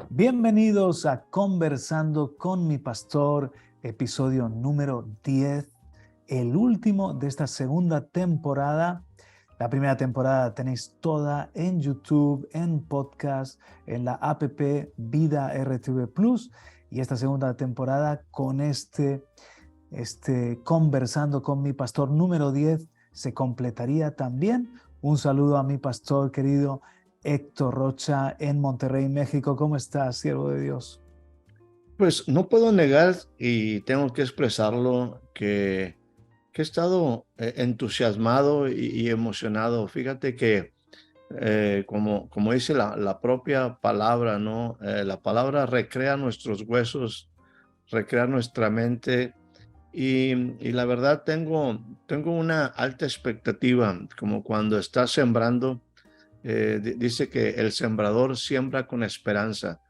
Bienvenidos a Conversando con mi pastor, episodio número 10, el último de esta segunda temporada. La primera temporada tenéis toda en YouTube, en podcast, en la app Vida RTV Plus, y esta segunda temporada con Conversando con mi pastor número 10 se completaría también. Un saludo a mi pastor querido Héctor Rocha en Monterrey, México. ¿Cómo estás, siervo de Dios? Pues no puedo negar y tengo que expresarlo que he estado entusiasmado y emocionado. Fíjate que como dice la propia palabra, ¿no? La palabra recrea nuestros huesos, recrea nuestra mente y la verdad tengo una alta expectativa, como cuando estás sembrando. Dice que el sembrador siembra con esperanza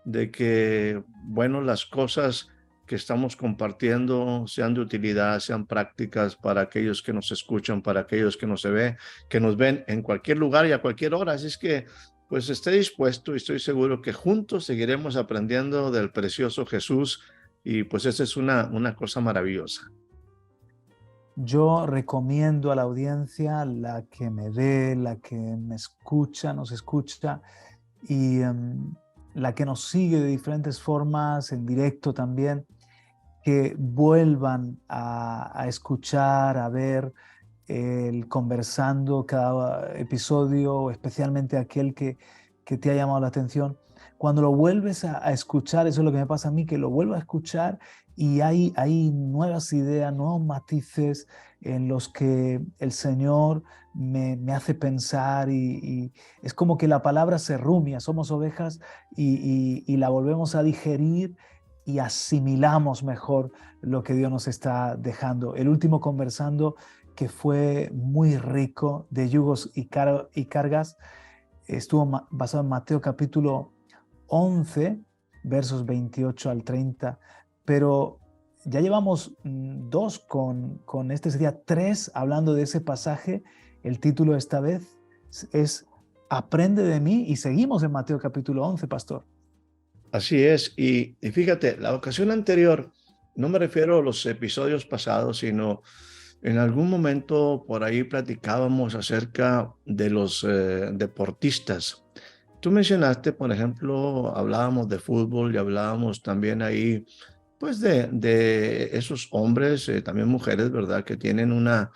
de que, bueno, las cosas que estamos compartiendo sean de utilidad, sean prácticas para aquellos que nos escuchan, para aquellos que nos ven en cualquier lugar y a cualquier hora. Así es que, pues, esté dispuesto y estoy seguro que juntos seguiremos aprendiendo del precioso Jesús y pues esa es una cosa maravillosa. Yo recomiendo a la audiencia, la que me ve, la que me escucha, nos escucha y la que nos sigue de diferentes formas, en directo también, que vuelvan a escuchar, a ver el conversando cada episodio, especialmente aquel que te ha llamado la atención. Cuando lo vuelves a escuchar, eso es lo que me pasa a mí, que lo vuelvo a escuchar y hay nuevas ideas, nuevos matices en los que el Señor me hace pensar y es como que la palabra se rumia, somos ovejas y la volvemos a digerir y asimilamos mejor lo que Dios nos está dejando. El último conversando que fue muy rico de yugos y cargas, estuvo basado en Mateo capítulo 11, versos 28 al 30, pero ya llevamos dos este sería tres hablando de ese pasaje. El título esta vez es Aprende de mí y seguimos en Mateo capítulo 11, pastor. Así es, y fíjate, la ocasión anterior, no me refiero a los episodios pasados, sino en algún momento por ahí platicábamos acerca de los deportistas. Tú mencionaste, por ejemplo, hablábamos de fútbol y hablábamos también ahí, pues de esos hombres, también mujeres, ¿verdad? Que tienen una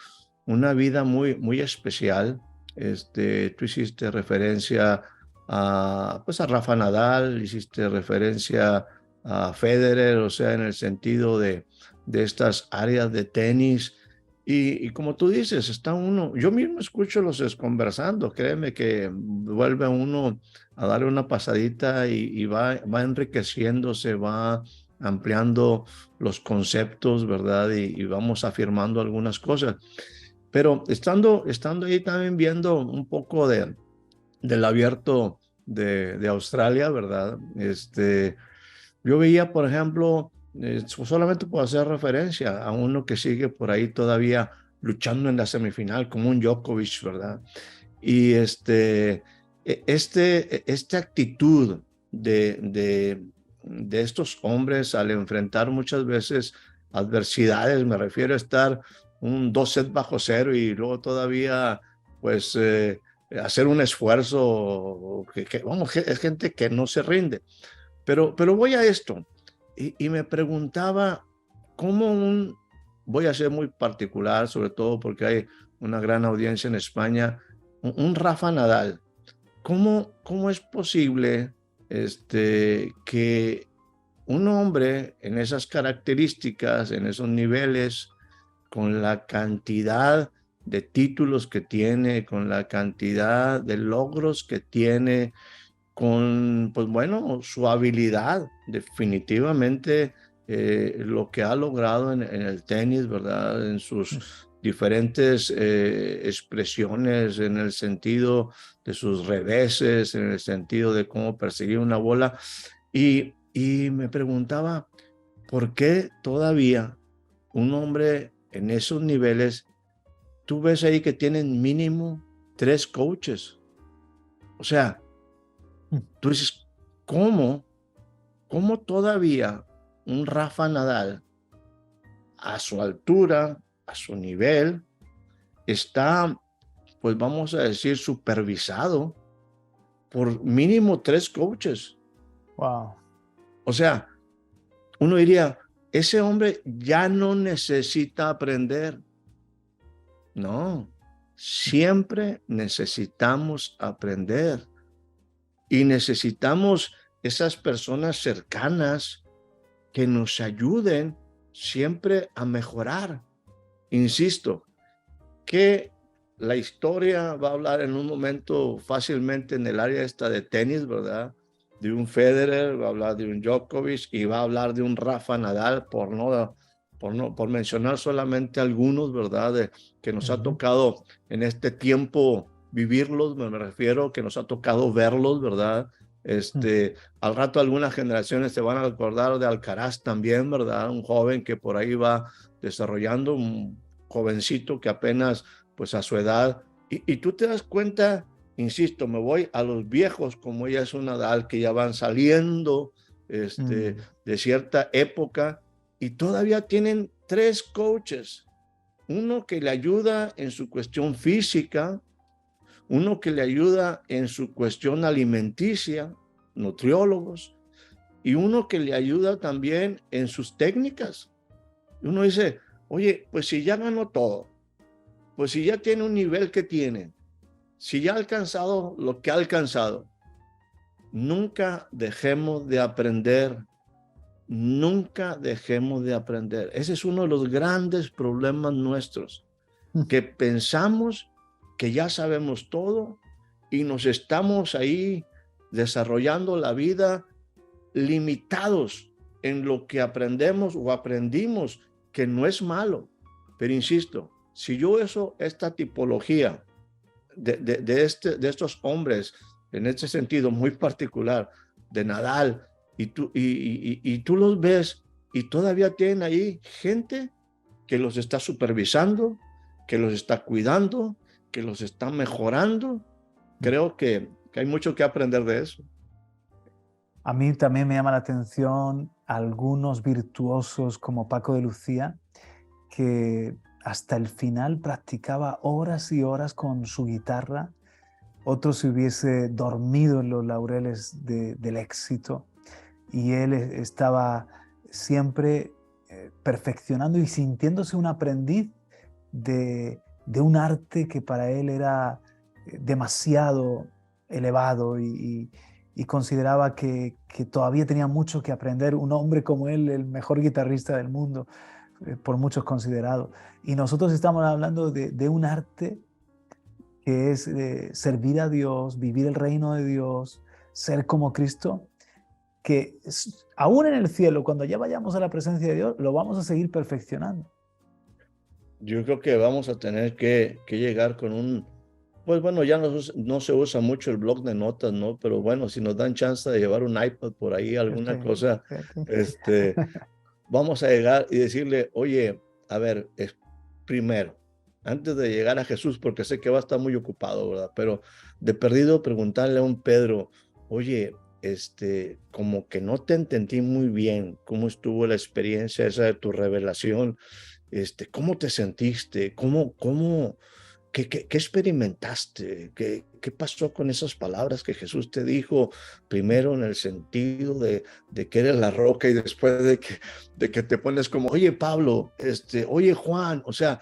vida muy especial. Tú hiciste referencia pues a Rafa Nadal, hiciste referencia a Federer, o sea, en el sentido de estas áreas de tenis. Y como tú dices, está uno, yo mismo escucho los conversando, créeme que vuelve uno a darle una pasadita y va enriqueciéndose, va ampliando los conceptos, ¿verdad? Y vamos afirmando algunas cosas. Pero estando ahí también viendo un poco del abierto de Australia, ¿verdad? Yo veía, por ejemplo, solamente puedo hacer referencia a uno que sigue por ahí todavía luchando en la semifinal, como un Djokovic, ¿verdad? Y esta actitud de estos hombres al enfrentar muchas veces adversidades, me refiero a estar un 2 sets bajo cero y luego todavía, pues, hacer un esfuerzo, vamos, es gente que no se rinde. Pero voy a esto y me preguntaba cómo voy a ser muy particular, sobre todo porque hay una gran audiencia en España, un Rafa Nadal, ¿cómo es posible que un hombre en esas características, en esos niveles, con la cantidad de títulos que tiene, con la cantidad de logros que tiene, con, pues bueno, su habilidad, definitivamente lo que ha logrado en el tenis, ¿verdad? En sus diferentes expresiones, en el sentido de sus reveses, en el sentido de cómo perseguir una bola. Y me preguntaba, ¿por qué todavía un hombre en esos niveles, tú ves ahí que tienen mínimo 3 coaches? O sea, tú dices, cómo, cómo todavía un Rafa Nadal a su altura, a su nivel, está, pues vamos a decir, supervisado por mínimo 3 coaches. Wow. O sea, uno diría, ese hombre ya no necesita aprender. No, siempre necesitamos aprender y necesitamos esas personas cercanas que nos ayuden siempre a mejorar. Insisto, que la historia va a hablar en un momento fácilmente en el área esta de tenis, ¿verdad? De un Federer, va a hablar de un Djokovic y va a hablar de un Rafa Nadal, por mencionar solamente algunos, ¿verdad? Que nos ha tocado en este tiempo vivirlos, me refiero, que nos ha tocado verlos, ¿verdad? Al rato algunas generaciones se van a acordar de Alcaraz también, ¿verdad? Un joven que por ahí va desarrollando, un jovencito que apenas pues a su edad, y tú te das cuenta, insisto, me voy a los viejos como ella es una Nadal que ya van saliendo de cierta época y todavía tienen 3 coaches, uno que le ayuda en su cuestión física, uno que le ayuda en su cuestión alimenticia, nutriólogos, y uno que le ayuda también en sus técnicas. Y uno dice, oye, pues si ya ganó todo, pues si ya tiene un nivel que tiene, si ya ha alcanzado lo que ha alcanzado, nunca dejemos de aprender, nunca dejemos de aprender. Ese es uno de los grandes problemas nuestros, que pensamos que ya sabemos todo y nos estamos ahí desarrollando la vida limitados en lo que aprendemos o aprendimos, que no es malo, pero insisto, si yo esta tipología de estos hombres, en este sentido muy particular, de Nadal, y tú los ves y todavía tienen ahí gente que los está supervisando, que los está cuidando, que los está mejorando. Creo que hay mucho que aprender de eso. A mí también me llama la atención algunos virtuosos como Paco de Lucía, que hasta el final practicaba horas y horas con su guitarra. Otro se hubiese dormido en los laureles del éxito y él estaba siempre perfeccionando y sintiéndose un aprendiz de un arte que para él era demasiado elevado y consideraba que todavía tenía mucho que aprender. Un hombre como él, el mejor guitarrista del mundo, por muchos considerado. Y nosotros estamos hablando de un arte que es servir a Dios, vivir el reino de Dios, ser como Cristo, que aún en el cielo, cuando ya vayamos a la presencia de Dios, lo vamos a seguir perfeccionando. Yo creo que vamos a tener que llegar con pues bueno, ya no se usa mucho el blog de notas, ¿no? Pero bueno, si nos dan chance de llevar un iPad por ahí, alguna cosa, vamos a llegar y decirle, oye, a ver, primero, antes de llegar a Jesús, porque sé que va a estar muy ocupado, ¿verdad? Pero de perdido preguntarle a un Pedro, oye, como que no te entendí muy bien cómo estuvo la experiencia esa de tu revelación, ¿cómo te sentiste? ¿Qué experimentaste? ¿Qué pasó con esas palabras que Jesús te dijo? Primero en el sentido de que eres la roca y después de que te pones como, oye Pablo, oye Juan, o sea,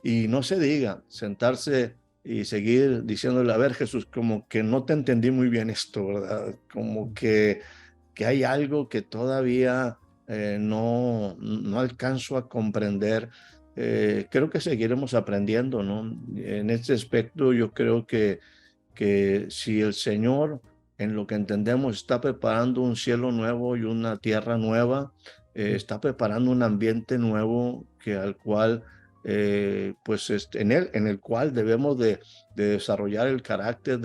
y no se diga, sentarse y seguir diciéndole, a ver Jesús, como que no te entendí muy bien esto, ¿verdad? Como que hay algo que todavía no alcanzo a comprender. Creo que seguiremos aprendiendo, ¿no? En este aspecto yo creo que si el Señor, en lo que entendemos, está preparando un cielo nuevo y una tierra nueva, está preparando un ambiente nuevo al cual, pues en el cual debemos de desarrollar el carácter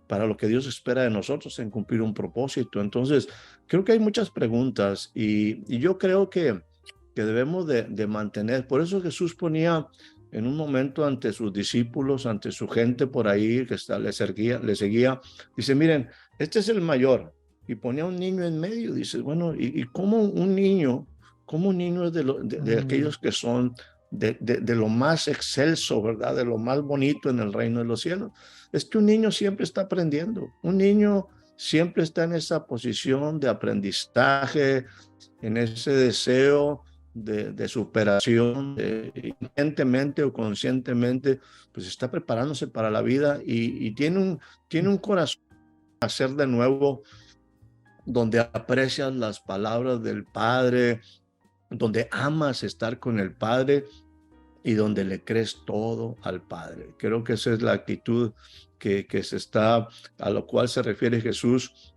para lo que Dios espera de nosotros en cumplir un propósito. Entonces, creo que hay muchas preguntas y yo creo que debemos de mantener. Por eso Jesús ponía en un momento ante sus discípulos, ante su gente por ahí que le seguía, dice, miren, este es el mayor y ponía a un niño en medio. Dices, bueno, ¿y cómo un niño es de aquellos que son de lo más excelso, ¿verdad? De lo más bonito en el reino de los cielos? Es que un niño siempre está aprendiendo. Un niño siempre está en esa posición de aprendizaje, en ese deseo de superación, inconscientemente o conscientemente, pues está preparándose para la vida y tiene un corazón a hacer de nuevo, donde aprecias las palabras del Padre, donde amas estar con el Padre y donde le crees todo al Padre. Creo que esa es la actitud a lo cual se refiere Jesús,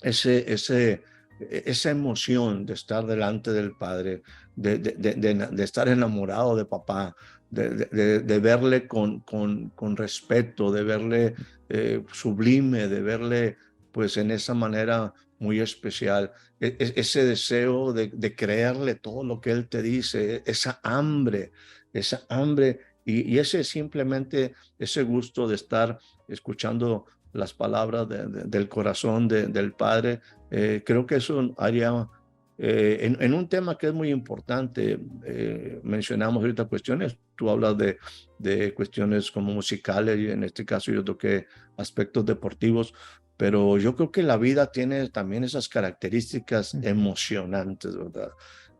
esa emoción de estar delante del Padre, de estar enamorado de papá, de verle con respeto, de verle sublime, de verle pues en esa manera muy especial. Ese deseo de creerle todo lo que él te dice, esa hambre y ese simplemente ese gusto de estar escuchando las palabras del corazón del Padre. Creo que eso haría, en un tema que es muy importante, mencionamos ahorita cuestiones, tú hablas de cuestiones como musicales y en este caso yo toqué aspectos deportivos, pero yo creo que la vida tiene también esas características emocionantes, ¿verdad?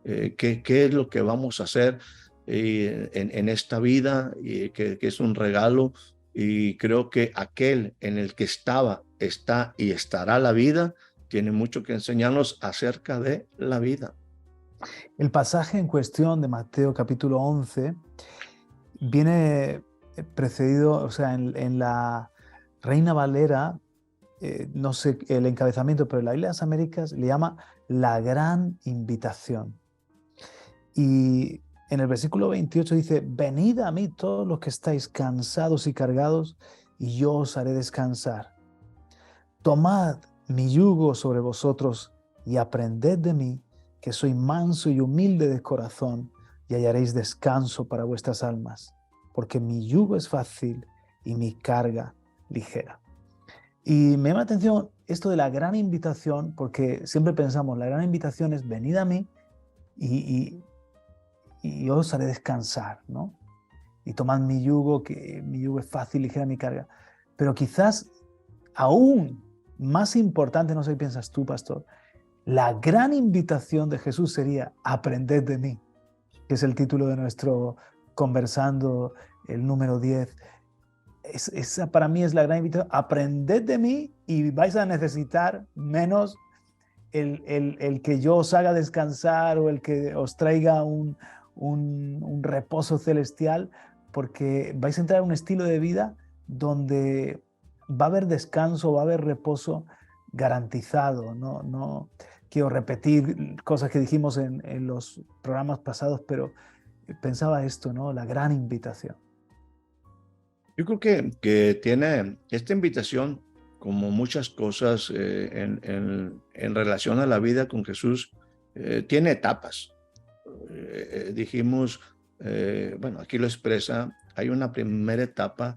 ¿Qué es lo que vamos a hacer en esta vida? Que es un regalo, y creo que aquel en el que está y estará la vida, tiene mucho que enseñarnos acerca de la vida. El pasaje en cuestión de Mateo capítulo 11 viene precedido, o sea, en la Reina Valera, no sé el encabezamiento, pero en la Biblia de las Américas le llama la gran invitación. Y en el versículo 28 dice, venid a mí todos los que estáis cansados y cargados, y yo os haré descansar. Tomad mi yugo sobre vosotros y aprended de mí, que soy manso y humilde de corazón, y hallaréis descanso para vuestras almas, porque mi yugo es fácil y mi carga ligera. Y me llama la atención esto de la gran invitación, porque siempre pensamos, la gran invitación es venid a mí y yo os haré descansar, ¿no? Y tomad mi yugo, que mi yugo es fácil, ligera mi carga. Pero quizás aún más importante, no sé qué piensas tú, pastor, la gran invitación de Jesús sería aprended de mí, que es el título de nuestro Conversando, el número 10. Esa para mí es la gran invitación. Aprended de mí y vais a necesitar menos el que yo os haga descansar o el que os traiga un reposo celestial, porque vais a entrar en un estilo de vida donde va a haber descanso, va a haber reposo garantizado. No quiero repetir cosas que dijimos en los programas pasados, pero pensaba esto, ¿no? La gran invitación. Yo creo que tiene esta invitación, como muchas cosas en relación a la vida con Jesús, tiene etapas. Dijimos, bueno, aquí lo expresa, hay una primera etapa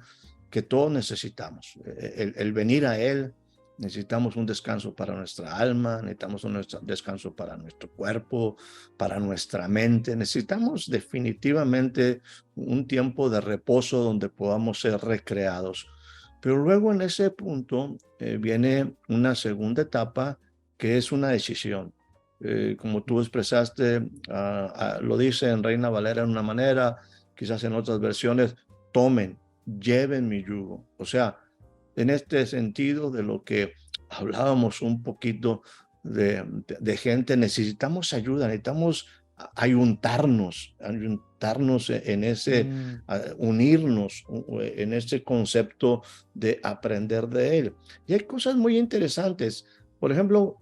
que todos necesitamos, el venir a Él. Necesitamos un descanso para nuestra alma, necesitamos un descanso para nuestro cuerpo, para nuestra mente. Necesitamos definitivamente un tiempo de reposo donde podamos ser recreados. Pero luego en ese punto viene una segunda etapa, que es una decisión. Como tú expresaste, lo dice en Reina Valera de una manera, quizás en otras versiones, tomen, lleven mi yugo. O sea, en este sentido de lo que hablábamos un poquito de gente, necesitamos ayuda, necesitamos ayuntarnos en ese, unirnos en ese concepto de aprender de él. Y hay cosas muy interesantes. Por ejemplo,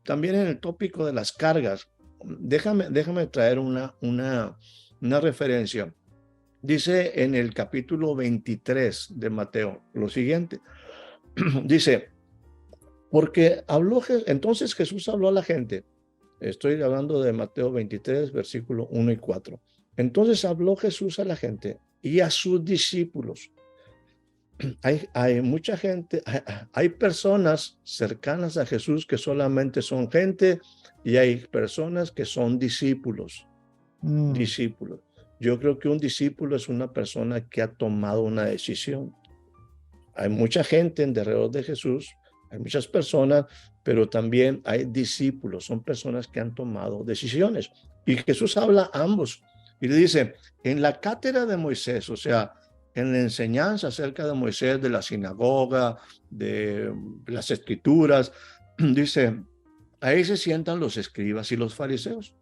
también en el tópico de las cargas, déjame traer una referencia. Dice en el capítulo 23 de Mateo lo siguiente. Dice, porque entonces Jesús habló a la gente. Estoy hablando de Mateo 23, versículo 1 y 4. Entonces habló Jesús a la gente y a sus discípulos hay mucha gente, hay personas cercanas a Jesús que solamente son gente y hay personas que son discípulos. Discípulos. Yo creo que un discípulo es una persona que ha tomado una decisión. Hay mucha gente en alrededor de Jesús, hay muchas personas, pero también hay discípulos, son personas que han tomado decisiones. Y Jesús habla a ambos y le dice, en la cátedra de Moisés, o sea, en la enseñanza acerca de Moisés, de la sinagoga, de las escrituras, dice, ahí se sientan los escribas y los fariseos.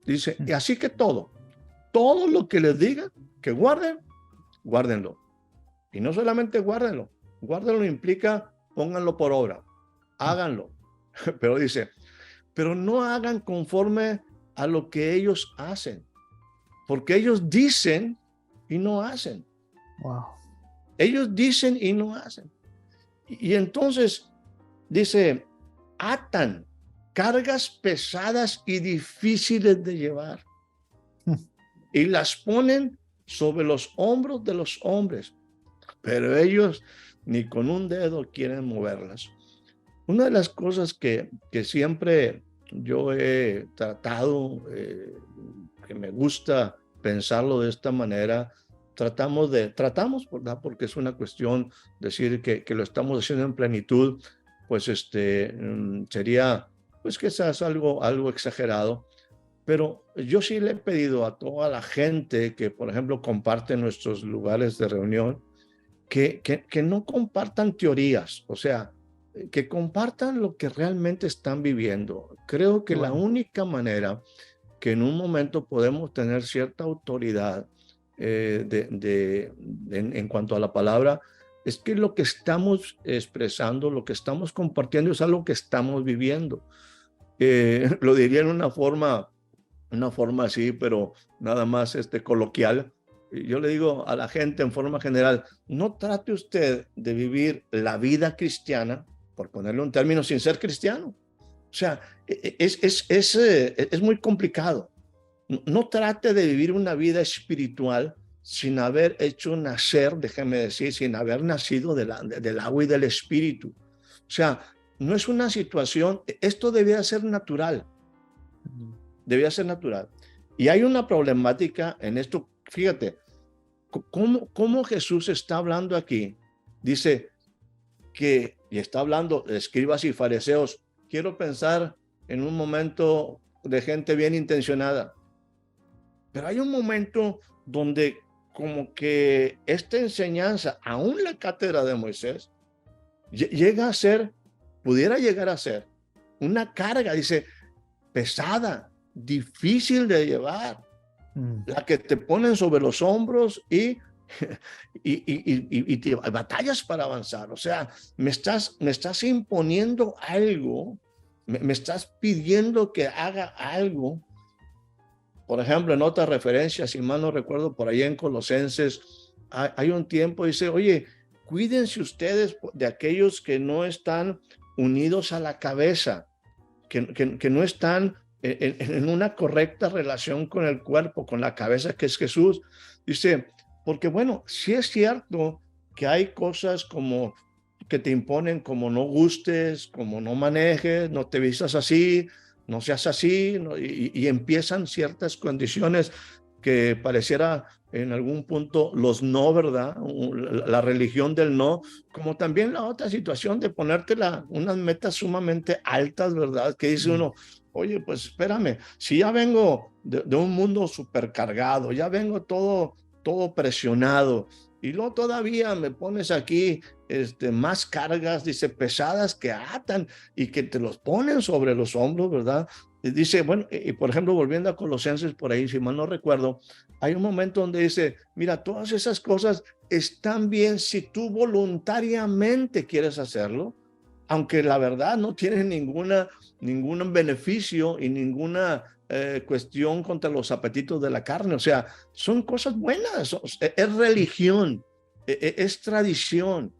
Dice, y así que todo lo que les digan que guarden, guárdenlo. Y no solamente guárdenlo, guárdenlo implica pónganlo por obra, háganlo. Pero dice, pero no hagan conforme a lo que ellos hacen, porque ellos dicen y no hacen. Wow. Ellos dicen y no hacen. Y entonces dice, atan cargas pesadas y difíciles de llevar y las ponen sobre los hombros de los hombres, pero ellos ni con un dedo quieren moverlas. Una de las cosas que siempre yo he tratado, que me gusta pensarlo de esta manera, tratamos, ¿verdad? Porque es una cuestión decir que lo estamos haciendo en plenitud, pues sería, pues quizás algo exagerado, pero yo sí le he pedido a toda la gente que, por ejemplo, comparte nuestros lugares de reunión, que no compartan teorías, o sea, que compartan lo que realmente están viviendo. Creo que la única manera que en un momento podemos tener cierta autoridad en cuanto a la palabra es que lo que estamos expresando, lo que estamos compartiendo es algo que estamos viviendo. Lo diría en una forma así, pero nada más coloquial. Yo le digo a la gente en forma general, no trate usted de vivir la vida cristiana, por ponerle un término, sin ser cristiano. O sea, es muy complicado. No trate de vivir una vida espiritual sin haber hecho nacer, déjeme decir, sin haber nacido del agua y del espíritu. O sea, no es una situación, esto debía ser natural. Debía ser natural. Y hay una problemática en esto. Fíjate, ¿cómo Jesús está hablando aquí? Dice que, y está hablando de escribas y fariseos, quiero pensar en un momento de gente bien intencionada. Pero hay un momento donde como que esta enseñanza, aún la cátedra de Moisés, pudiera llegar a ser una carga, dice, pesada, difícil de llevar, la que te ponen sobre los hombros y te batallas para avanzar. O sea, me estás imponiendo algo, me estás pidiendo que haga algo. Por ejemplo, en otra referencia, si mal no recuerdo, por ahí en Colosenses, hay un tiempo, dice, oye, cuídense ustedes de aquellos que no están unidos a la cabeza, que no están en una correcta relación con el cuerpo, con la cabeza que es Jesús. Dice, porque bueno, sí es cierto que hay cosas como que te imponen, como no gustes, como no manejes, no te vistas así, no seas así, ¿no? Y empiezan ciertas condiciones que pareciera en algún punto los no, ¿verdad? La religión del no, como también la otra situación de ponerte unas metas sumamente altas, ¿verdad? Que dice uno, oye, pues espérame, si ya vengo de un mundo supercargado, ya vengo todo presionado, y luego todavía me pones aquí más cargas, dice, pesadas que atan y que te los ponen sobre los hombros, ¿verdad? Y dice, bueno, y por ejemplo, volviendo a Colosenses por ahí, si mal no recuerdo, hay un momento donde dice, mira, todas esas cosas están bien si tú voluntariamente quieres hacerlo, aunque la verdad no tiene ningún beneficio y ninguna cuestión contra los apetitos de la carne. O sea, son cosas buenas, es religión, es tradición.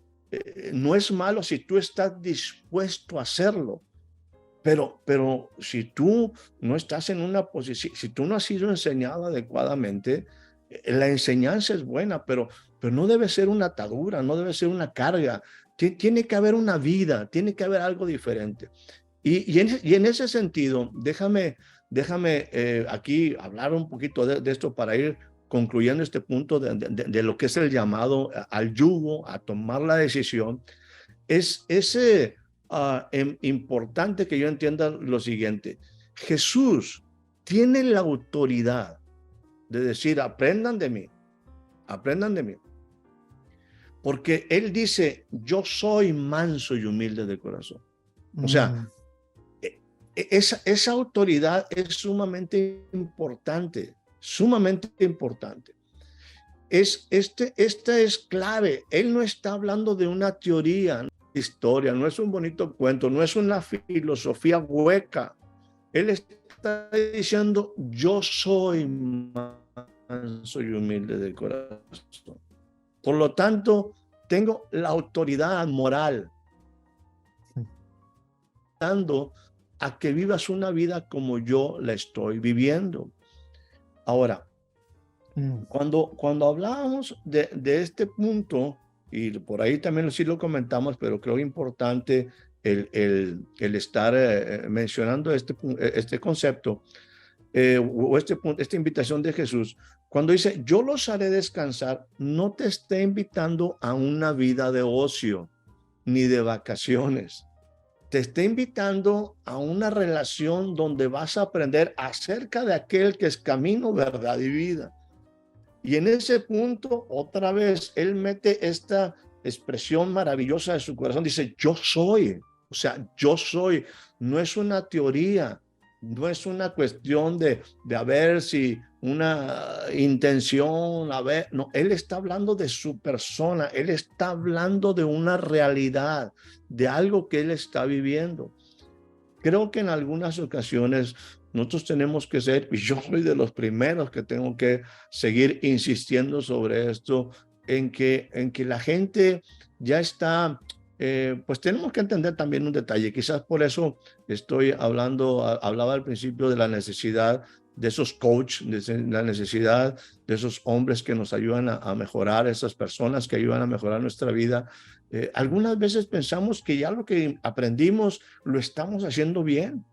No es malo si tú estás dispuesto a hacerlo. Pero si tú no estás en una posición, si tú no has sido enseñado adecuadamente, la enseñanza es buena, pero pero no debe ser una atadura, no debe ser una carga. Tiene que haber una vida, tiene que haber algo diferente. Y en ese sentido, déjame aquí hablar un poquito de esto para ir concluyendo este punto de lo que es el llamado al yugo, a tomar la decisión. Es importante que yo entienda lo siguiente. Jesús tiene la autoridad de decir, aprendan de mí. Porque Él dice, yo soy manso y humilde de corazón. O sea, esa autoridad es sumamente importante, sumamente importante. Esta es clave. Él no está hablando de una teoría, no es historia, no es un bonito cuento, no es una filosofía hueca. Él está diciendo, yo soy manso y humilde de corazón. Por lo tanto, tengo la autoridad moral, dando a que vivas una vida como yo la estoy viviendo. Ahora, cuando hablábamos de este punto, y por ahí también sí lo comentamos, pero creo importante el estar mencionando este concepto, o esta invitación de Jesús, cuando dice, yo los haré descansar, no te está invitando a una vida de ocio, ni de vacaciones. Te está invitando a una relación donde vas a aprender acerca de aquel que es camino, verdad y vida. Y en ese punto, otra vez, él mete esta expresión maravillosa de su corazón. Dice, yo soy. O sea, yo soy. No es una teoría. No es una cuestión de a ver si una intención, a ver. No, él está hablando de su persona. Él está hablando de una realidad, de algo que él está viviendo. Creo que en algunas ocasiones nosotros tenemos que ser, y yo soy de los primeros que tengo que seguir insistiendo sobre esto, en que la gente ya está, pues tenemos que entender también un detalle. Quizás por eso hablaba al principio de la necesidad de esos coaches, de la necesidad de esos hombres que nos ayudan a mejorar, esas personas que ayudan a mejorar nuestra vida. Algunas veces pensamos que ya lo que aprendimos lo estamos haciendo bien.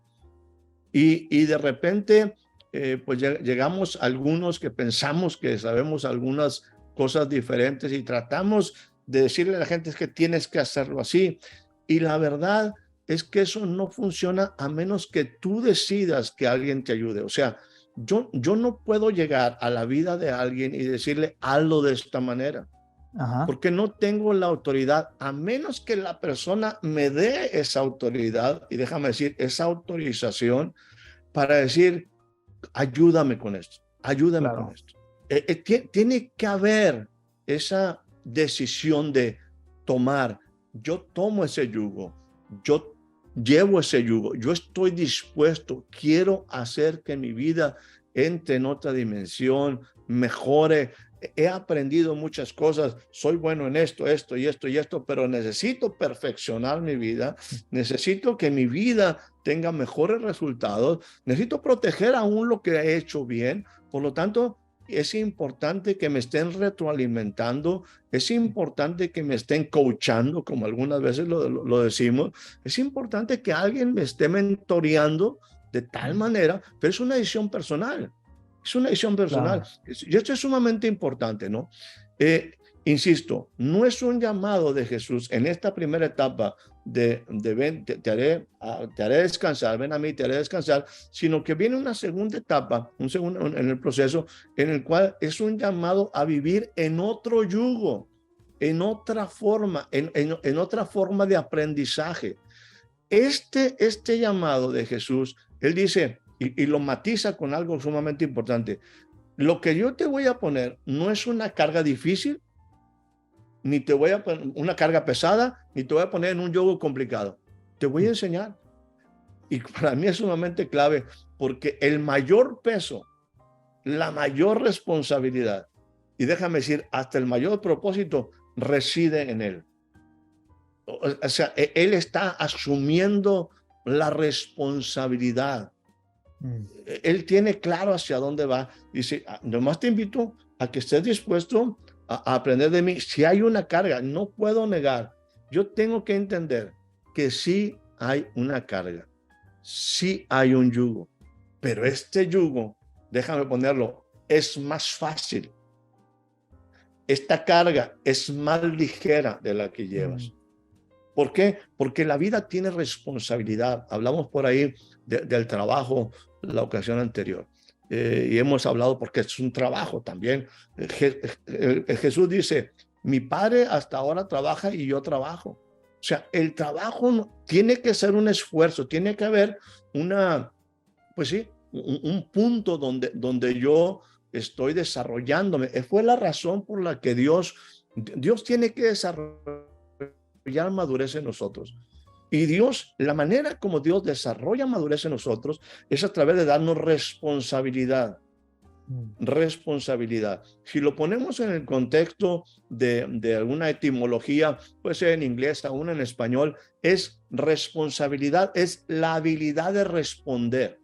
Y de repente, pues llegamos algunos que pensamos que sabemos algunas cosas diferentes y tratamos de decirle a la gente es que tienes que hacerlo así. Y la verdad es que eso no funciona a menos que tú decidas que alguien te ayude. O sea, yo no puedo llegar a la vida de alguien y decirle, hazlo de esta manera. Ajá. Porque no tengo la autoridad, a menos que la persona me dé esa autoridad, y déjame decir, esa autorización para decir, ayúdame con esto, ayúdame Claro. con esto. Tiene que haber esa decisión de tomar, yo tomo ese yugo, yo llevo ese yugo, yo estoy dispuesto, quiero hacer que mi vida entre en otra dimensión, mejore. He aprendido muchas cosas, soy bueno en esto, pero necesito perfeccionar mi vida, necesito que mi vida tenga mejores resultados, necesito proteger aún lo que he hecho bien. Por lo tanto, es importante que me estén retroalimentando, es importante que me estén coachando, como algunas veces lo decimos, es importante que alguien me esté mentoreando de tal manera, pero es una decisión personal. Es una decisión personal. Claro. Y esto es sumamente importante, ¿no? Insisto, no es un llamado de Jesús en esta primera etapa de ven, te haré descansar, ven a mí, te haré descansar, sino que viene una segunda etapa, en el proceso, en el cual es un llamado a vivir en otro yugo, en otra forma, en otra forma de aprendizaje. Este llamado de Jesús, él dice, y lo matiza con algo sumamente importante, lo que yo te voy a poner no es una carga difícil, ni te voy a poner una carga pesada, ni te voy a poner en un yugo complicado. Te voy a enseñar. Y para mí es sumamente clave, porque el mayor peso, la mayor responsabilidad, y déjame decir, hasta el mayor propósito, reside en él. O sea, él está asumiendo la responsabilidad. Él tiene claro hacia dónde va. Dice, nomás te invito a que estés dispuesto a aprender de mí. Si hay una carga, no puedo negar. Yo tengo que entender que sí hay una carga, sí hay un yugo, pero este yugo, déjame ponerlo, es más fácil. Esta carga es más ligera de la que llevas. ¿Por qué? Porque la vida tiene responsabilidad. Hablamos por ahí del trabajo la ocasión anterior. Y hemos hablado porque es un trabajo también. Jesús dice, mi padre hasta ahora trabaja y yo trabajo. O sea, el trabajo tiene que ser un esfuerzo, tiene que haber pues sí, un punto donde yo estoy desarrollándome. Fue la razón por la que Dios tiene que desarrollar madurez en nosotros. Y Dios, la manera como Dios desarrolla madurez en nosotros es a través de darnos responsabilidad. Responsabilidad. Si lo ponemos en el contexto de alguna etimología, puede ser en inglés, aún en español, es responsabilidad, es la habilidad de responder.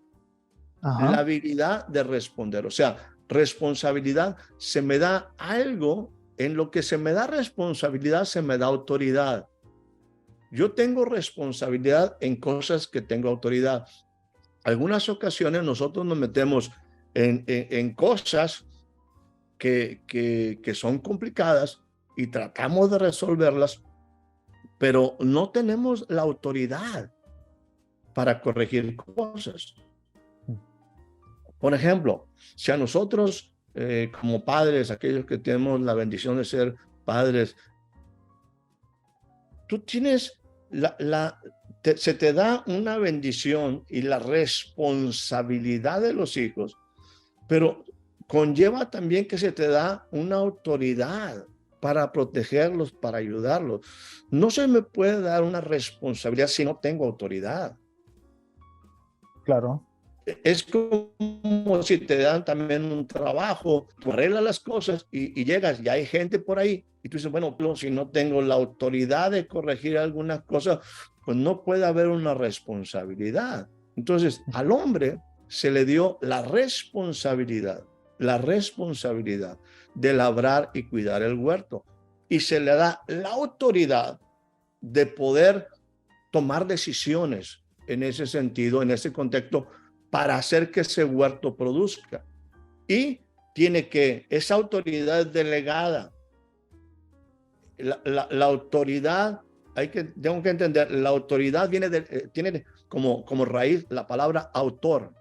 La habilidad de responder. O sea, responsabilidad, se me da algo, en lo que se me da responsabilidad, se me da autoridad. Yo tengo responsabilidad en cosas que tengo autoridad. Algunas ocasiones nosotros nos metemos en cosas que son complicadas y tratamos de resolverlas, pero no tenemos la autoridad para corregir cosas. Por ejemplo, si a nosotros como padres, aquellos que tenemos la bendición de ser padres, tú tienes se te da una bendición y la responsabilidad de los hijos, pero conlleva también que se te da una autoridad para protegerlos, para ayudarlos. No se me puede dar una responsabilidad si no tengo autoridad. Claro. Es como si te dan también un trabajo, tú arreglas las cosas y llegas, y hay gente por ahí, y tú dices, bueno, si no tengo la autoridad de corregir algunas cosas, pues no puede haber una responsabilidad. Entonces, al hombre se le dio la responsabilidad de labrar y cuidar el huerto, y se le da la autoridad de poder tomar decisiones en ese sentido, en ese contexto, para hacer que ese huerto produzca. Y esa autoridad delegada. La autoridad, tengo que entender, la autoridad tiene como raíz la palabra autor.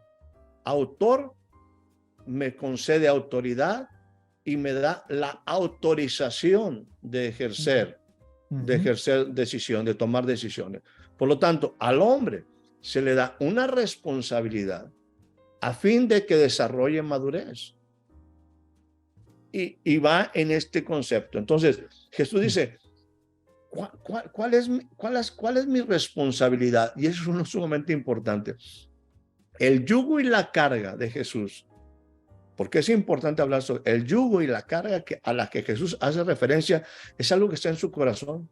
Autor me concede autoridad y me da la autorización de ejercer decisión, de tomar decisiones. Por lo tanto, al hombre se le da una responsabilidad a fin de que desarrolle madurez. Y va en este concepto. Entonces, Jesús dice, ¿cuál es mi responsabilidad? Y eso es sumamente importante. El yugo y la carga de Jesús, porque es importante hablar sobre el yugo y la carga a la que Jesús hace referencia, es algo que está en su corazón,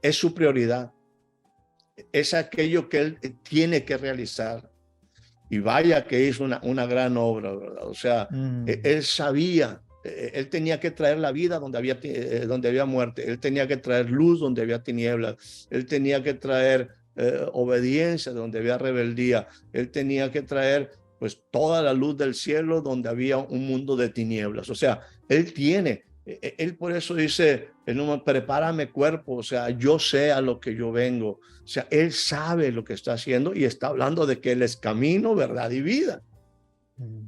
es su prioridad, es aquello que él tiene que realizar. Y vaya que hizo una gran obra, ¿verdad? O sea, él sabía, él tenía que traer la vida donde había muerte, él tenía que traer luz donde había tinieblas, él tenía que traer obediencia donde había rebeldía, él tenía que traer pues toda la luz del cielo donde había un mundo de tinieblas. O sea, él por eso dice, prepárame cuerpo, o sea, yo sé a lo que yo vengo. O sea, él sabe lo que está haciendo y está hablando de que él es camino, verdad y vida.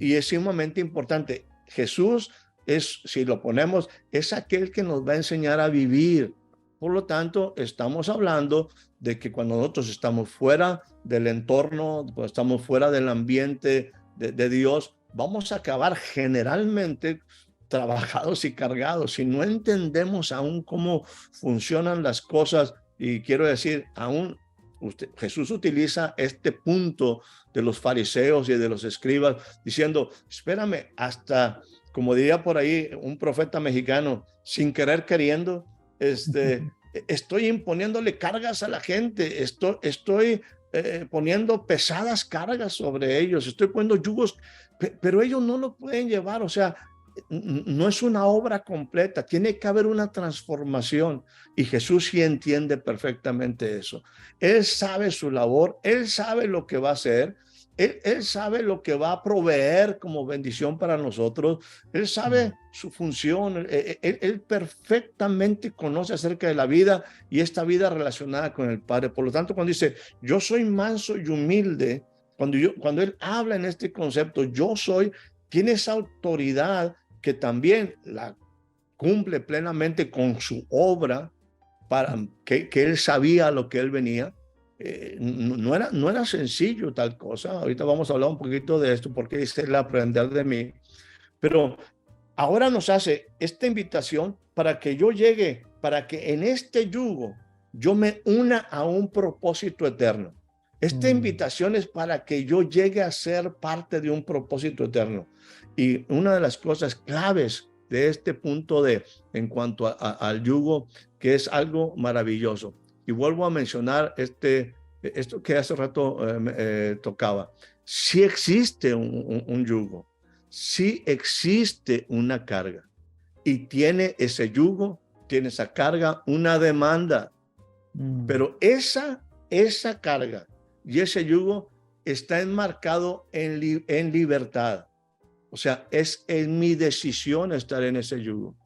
Y es sumamente importante. Jesús si lo ponemos, es aquel que nos va a enseñar a vivir. Por lo tanto, estamos hablando de que cuando nosotros estamos fuera del entorno, cuando estamos fuera del ambiente de Dios, vamos a acabar generalmente trabajados y cargados. Si no entendemos aún cómo funcionan las cosas, y quiero decir, aún Jesús utiliza este punto de los fariseos y de los escribas, diciendo, espérame, hasta, como diría por ahí un profeta mexicano, sin querer queriendo, estoy imponiéndole cargas a la gente, estoy poniendo pesadas cargas sobre ellos, estoy poniendo yugos, pero ellos no lo pueden llevar. O sea, no es una obra completa, tiene que haber una transformación y Jesús sí entiende perfectamente eso. Él sabe su labor, Él sabe lo que va a hacer, Él sabe lo que va a proveer como bendición para nosotros, Él sabe su función, él perfectamente conoce acerca de la vida y esta vida relacionada con el Padre. Por lo tanto, cuando dice, yo soy manso y humilde, cuando Él habla en este concepto, yo soy, tiene esa autoridad que también la cumple plenamente con su obra, para que Él sabía a lo que Él venía. No era sencillo tal cosa. Ahorita vamos a hablar un poquito de esto, porque dice el aprender de mí. Pero ahora nos hace esta invitación para que yo llegue, para que en este yugo yo me una a un propósito eterno. Esta invitación es para que yo llegue a ser parte de un propósito eterno. Y una de las cosas claves de este punto en cuanto al yugo, que es algo maravilloso. Y vuelvo a mencionar esto que hace rato tocaba. Sí existe un yugo, sí existe una carga y tiene ese yugo, tiene esa carga, una demanda. Pero esa carga y ese yugo está enmarcado en libertad. O sea, es mi decisión estar en ese yugo.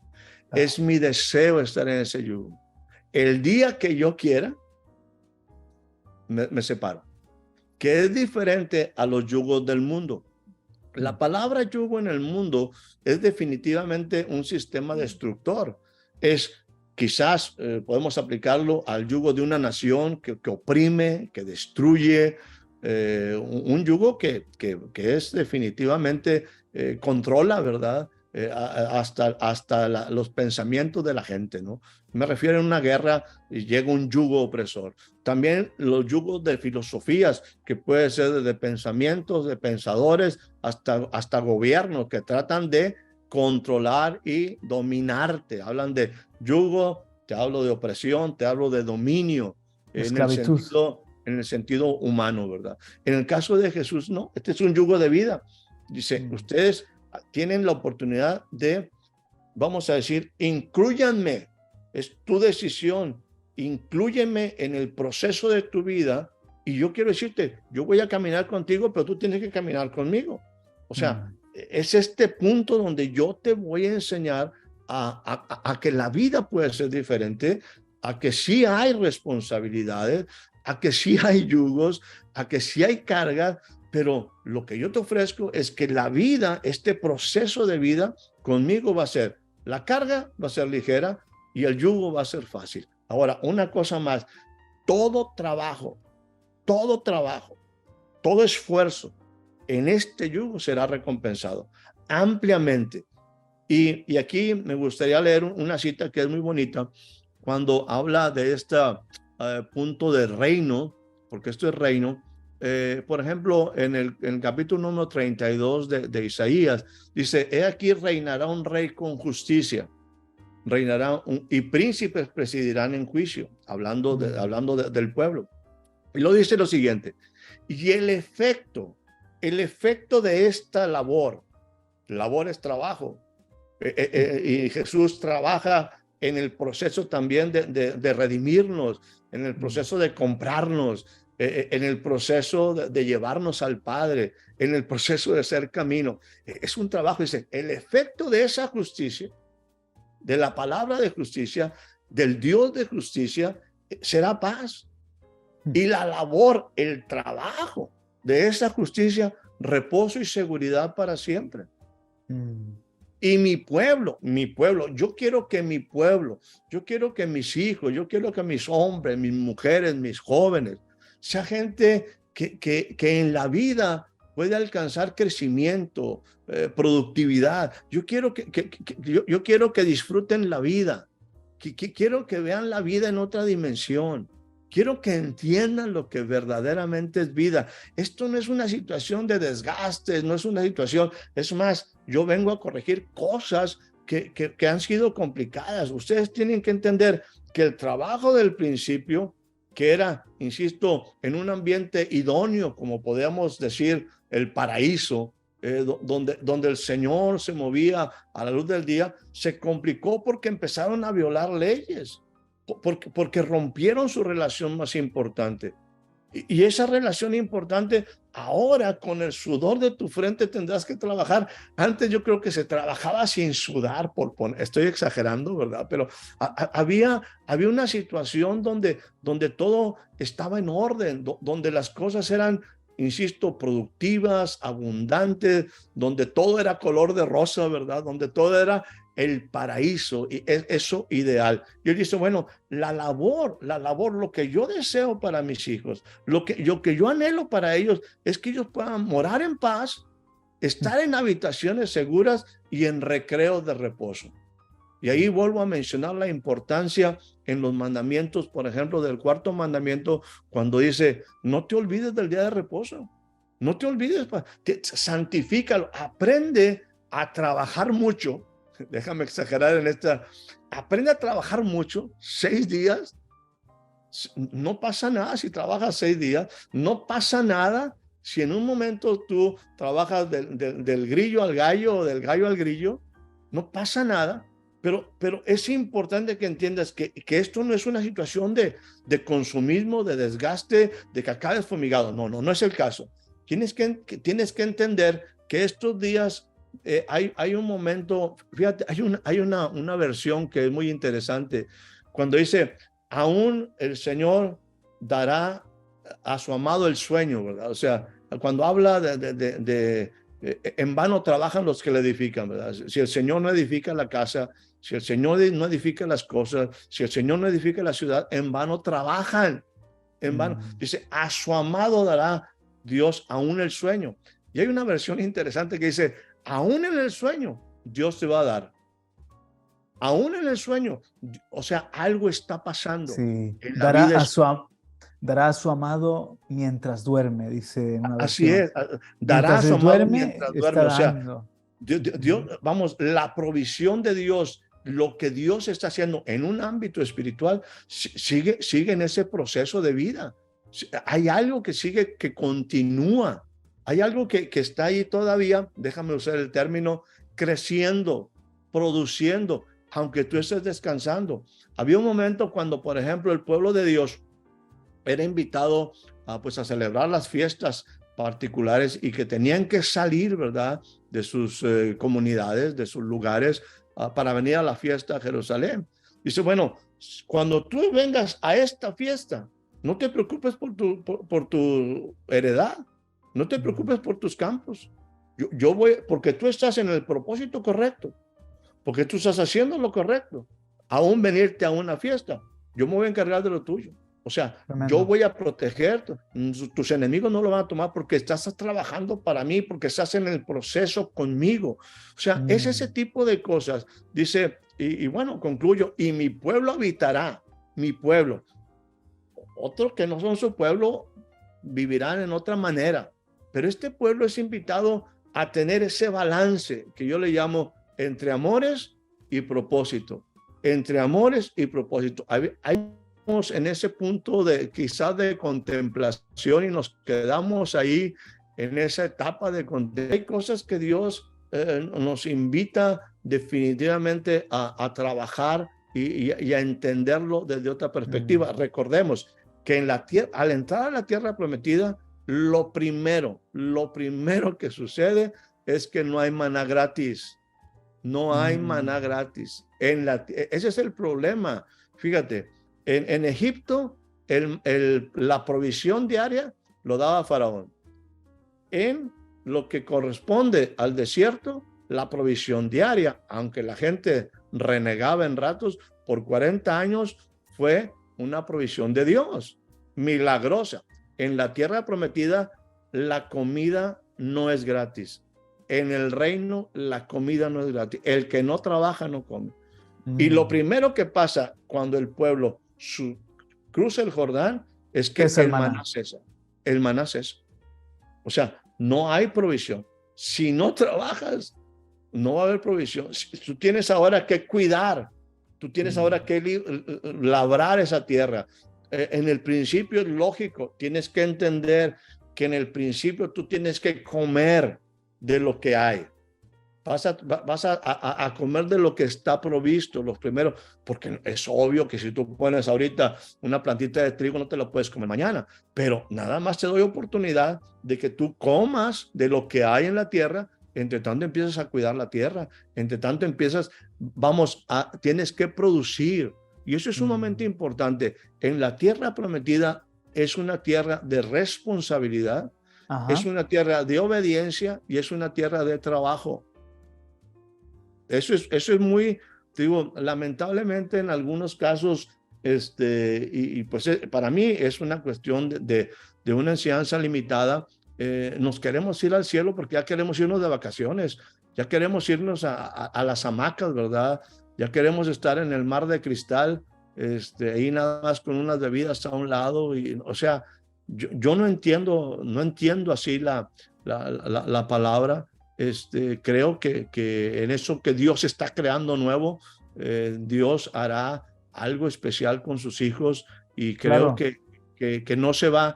Es mi deseo estar en ese yugo. El día que yo quiera, me separo. Que es diferente a los yugos del mundo. La palabra yugo en el mundo es definitivamente un sistema destructor. Quizás podemos aplicarlo al yugo de una nación que oprime, que destruye, un yugo que es definitivamente controla, ¿verdad? Hasta los pensamientos de la gente, ¿no? Me refiero a una guerra y llega un yugo opresor. También los yugos de filosofías, que puede ser desde pensamientos, de pensadores, hasta gobiernos que tratan de controlar y dominarte. Hablan de yugo, te hablo de opresión, te hablo de dominio, en el sentido humano, ¿verdad? En el caso de Jesús, no, este es un yugo de vida. Dice, ustedes tienen la oportunidad de, vamos a decir, inclúyanme, es tu decisión, inclúyeme en el proceso de tu vida y yo quiero decirte, yo voy a caminar contigo, pero tú tienes que caminar conmigo. O sea, es este punto donde yo te voy a enseñar a que la vida puede ser diferente, a que sí hay responsabilidades, a que sí hay yugos, a que sí hay cargas, pero lo que yo te ofrezco es que la vida, este proceso de vida conmigo va a ser, la carga va a ser ligera y el yugo va a ser fácil. Ahora, una cosa más, todo trabajo, todo esfuerzo en este yugo será recompensado ampliamente. Y aquí me gustaría leer una cita que es muy bonita cuando habla de este punto de reino, porque esto es reino. Por ejemplo, en el capítulo número 32 de Isaías, dice, he aquí reinará un rey con justicia, y príncipes presidirán en juicio, hablando del pueblo. Y lo dice lo siguiente, y el efecto de esta labor es trabajo, y Jesús trabaja en el proceso también de redimirnos, en el proceso de comprarnos, en el proceso de llevarnos al Padre, en el proceso de ser camino. Es un trabajo, dice, el efecto de esa justicia, de la palabra de justicia, del Dios de justicia, será paz. Y la labor, el trabajo de esa justicia, reposo y seguridad para siempre. Y mi pueblo, yo quiero que mi pueblo, yo quiero que mis hijos, yo quiero que mis hombres, mis mujeres, mis jóvenes, sea gente que en la vida puede alcanzar crecimiento, productividad. Yo quiero yo quiero que disfruten la vida, quiero que vean la vida en otra dimensión. Quiero que entiendan lo que verdaderamente es vida. Esto no es una situación de desgastes, no es una situación, es más, yo vengo a corregir cosas que han sido complicadas. Ustedes tienen que entender que el trabajo del principio, que era, insisto, en un ambiente idóneo, como podríamos decir, el paraíso, donde el Señor se movía a la luz del día, se complicó porque empezaron a violar leyes, porque rompieron su relación más importante. Y esa relación importante, ahora con el sudor de tu frente tendrás que trabajar. Antes yo creo que se trabajaba sin sudar, estoy exagerando, ¿verdad? Pero había una situación donde todo estaba en orden, donde las cosas eran, insisto, productivas, abundantes, donde todo era color de rosa, ¿verdad? Donde todo era el paraíso, y es eso ideal. Y él dice, bueno, la labor, lo que yo deseo para mis hijos, lo que yo anhelo para ellos es que ellos puedan morar en paz, estar en habitaciones seguras y en recreos de reposo. Y ahí vuelvo a mencionar la importancia en los mandamientos, por ejemplo, del cuarto mandamiento, cuando dice, no te olvides del día de reposo, no te olvides, santifícalo, aprende a trabajar mucho. Déjame exagerar en esta. Aprende a trabajar mucho, 6 días. No pasa nada si trabajas 6 días. No pasa nada si en un momento tú trabajas del grillo al gallo o del gallo al grillo. No pasa nada. Pero es importante que entiendas que esto no es una situación de consumismo, de desgaste, de que acabes fumigado. No es el caso. Tienes que entender que estos días hay un momento, fíjate, hay una versión que es muy interesante, cuando dice, aún el Señor dará a su amado el sueño, ¿verdad? O sea, cuando habla en vano trabajan los que le edifican, ¿verdad? Si el Señor no edifica la casa, si el Señor no edifica las cosas, si el Señor no edifica la ciudad, en vano trabajan, en vano. Dice, a su amado dará Dios aún el sueño. Y hay una versión interesante que dice, aún en el sueño, Dios te va a dar. Aún en el sueño, o sea, algo está pasando. Sí, dará a su amado mientras duerme, dice en una así versión. es, dará a Mientras su él amado duerme, mientras está duerme. O sea, dando. Dios, vamos, la provisión de Dios, lo que Dios está haciendo en un ámbito espiritual, sigue en ese proceso de vida. Hay algo que sigue, que continúa. Hay algo que está ahí todavía, déjame usar el término, creciendo, produciendo, aunque tú estés descansando. Había un momento cuando, por ejemplo, el pueblo de Dios era invitado a celebrar las fiestas particulares y que tenían que salir, ¿verdad?, de sus comunidades, de sus lugares, para venir a la fiesta a Jerusalén. Dice, bueno, cuando tú vengas a esta fiesta, no te preocupes por tu heredad, no te preocupes por tus campos. Yo voy, porque tú estás en el propósito correcto, porque tú estás haciendo lo correcto. Aún venirte a una fiesta, yo me voy a encargar de lo tuyo. O sea, yo voy a protegerte. Tus enemigos no lo van a tomar porque estás trabajando para mí, porque estás en el proceso conmigo. O sea, es ese tipo de cosas. Dice, y bueno, concluyo, y mi pueblo habitará, mi pueblo. Otros que no son su pueblo vivirán en otra manera. Pero este pueblo es invitado a tener ese balance que yo le llamo entre amores y propósito. Entre amores y propósito. Hay en ese punto de quizás de contemplación y nos quedamos ahí en esa etapa de contemplación. Hay cosas que Dios nos invita definitivamente a trabajar y a entenderlo desde otra perspectiva. Recordemos que en la tierra, al entrar a la tierra prometida, lo primero que sucede es que no hay maná gratis. No hay maná gratis. Ese es el problema. Fíjate, en Egipto, la provisión diaria lo daba Faraón. En lo que corresponde al desierto, la provisión diaria, aunque la gente renegaba en ratos, por 40 años fue una provisión de Dios, milagrosa. En la tierra prometida, la comida no es gratis. En el reino, la comida no es gratis. El que no trabaja no come. Y lo primero que pasa cuando el pueblo cruza el Jordán es que el maná cesa. El maná cesa. O sea, no hay provisión. Si no trabajas, no va a haber provisión. Tú tienes ahora que cuidar. Tú tienes ahora que labrar esa tierra. En el principio es lógico. Tienes que entender que en el principio tú tienes que comer. de lo que hay. Vas a comer de lo que está provisto, los primeros, porque es obvio que si tú pones ahorita una plantita de trigo no te lo puedes comer mañana, pero nada más te doy oportunidad de que tú comas de lo que hay en la tierra, entre tanto empiezas a cuidar la tierra, entre tanto tienes que producir, y eso es sumamente importante. En la tierra prometida es una tierra de responsabilidad, es Ajá. una tierra de obediencia y es una tierra de trabajo. Eso es muy, digo, lamentablemente en algunos casos, pues para mí es una cuestión de una enseñanza limitada. Nos queremos ir al cielo porque ya queremos irnos de vacaciones, ya queremos irnos a las hamacas, ¿verdad? Ya queremos estar en el mar de cristal, ahí nada más con unas bebidas a un lado. Y, o sea, yo no entiendo así la palabra. Creo que en eso que Dios está creando nuevo, Dios hará algo especial con sus hijos, y creo Claro. que no se va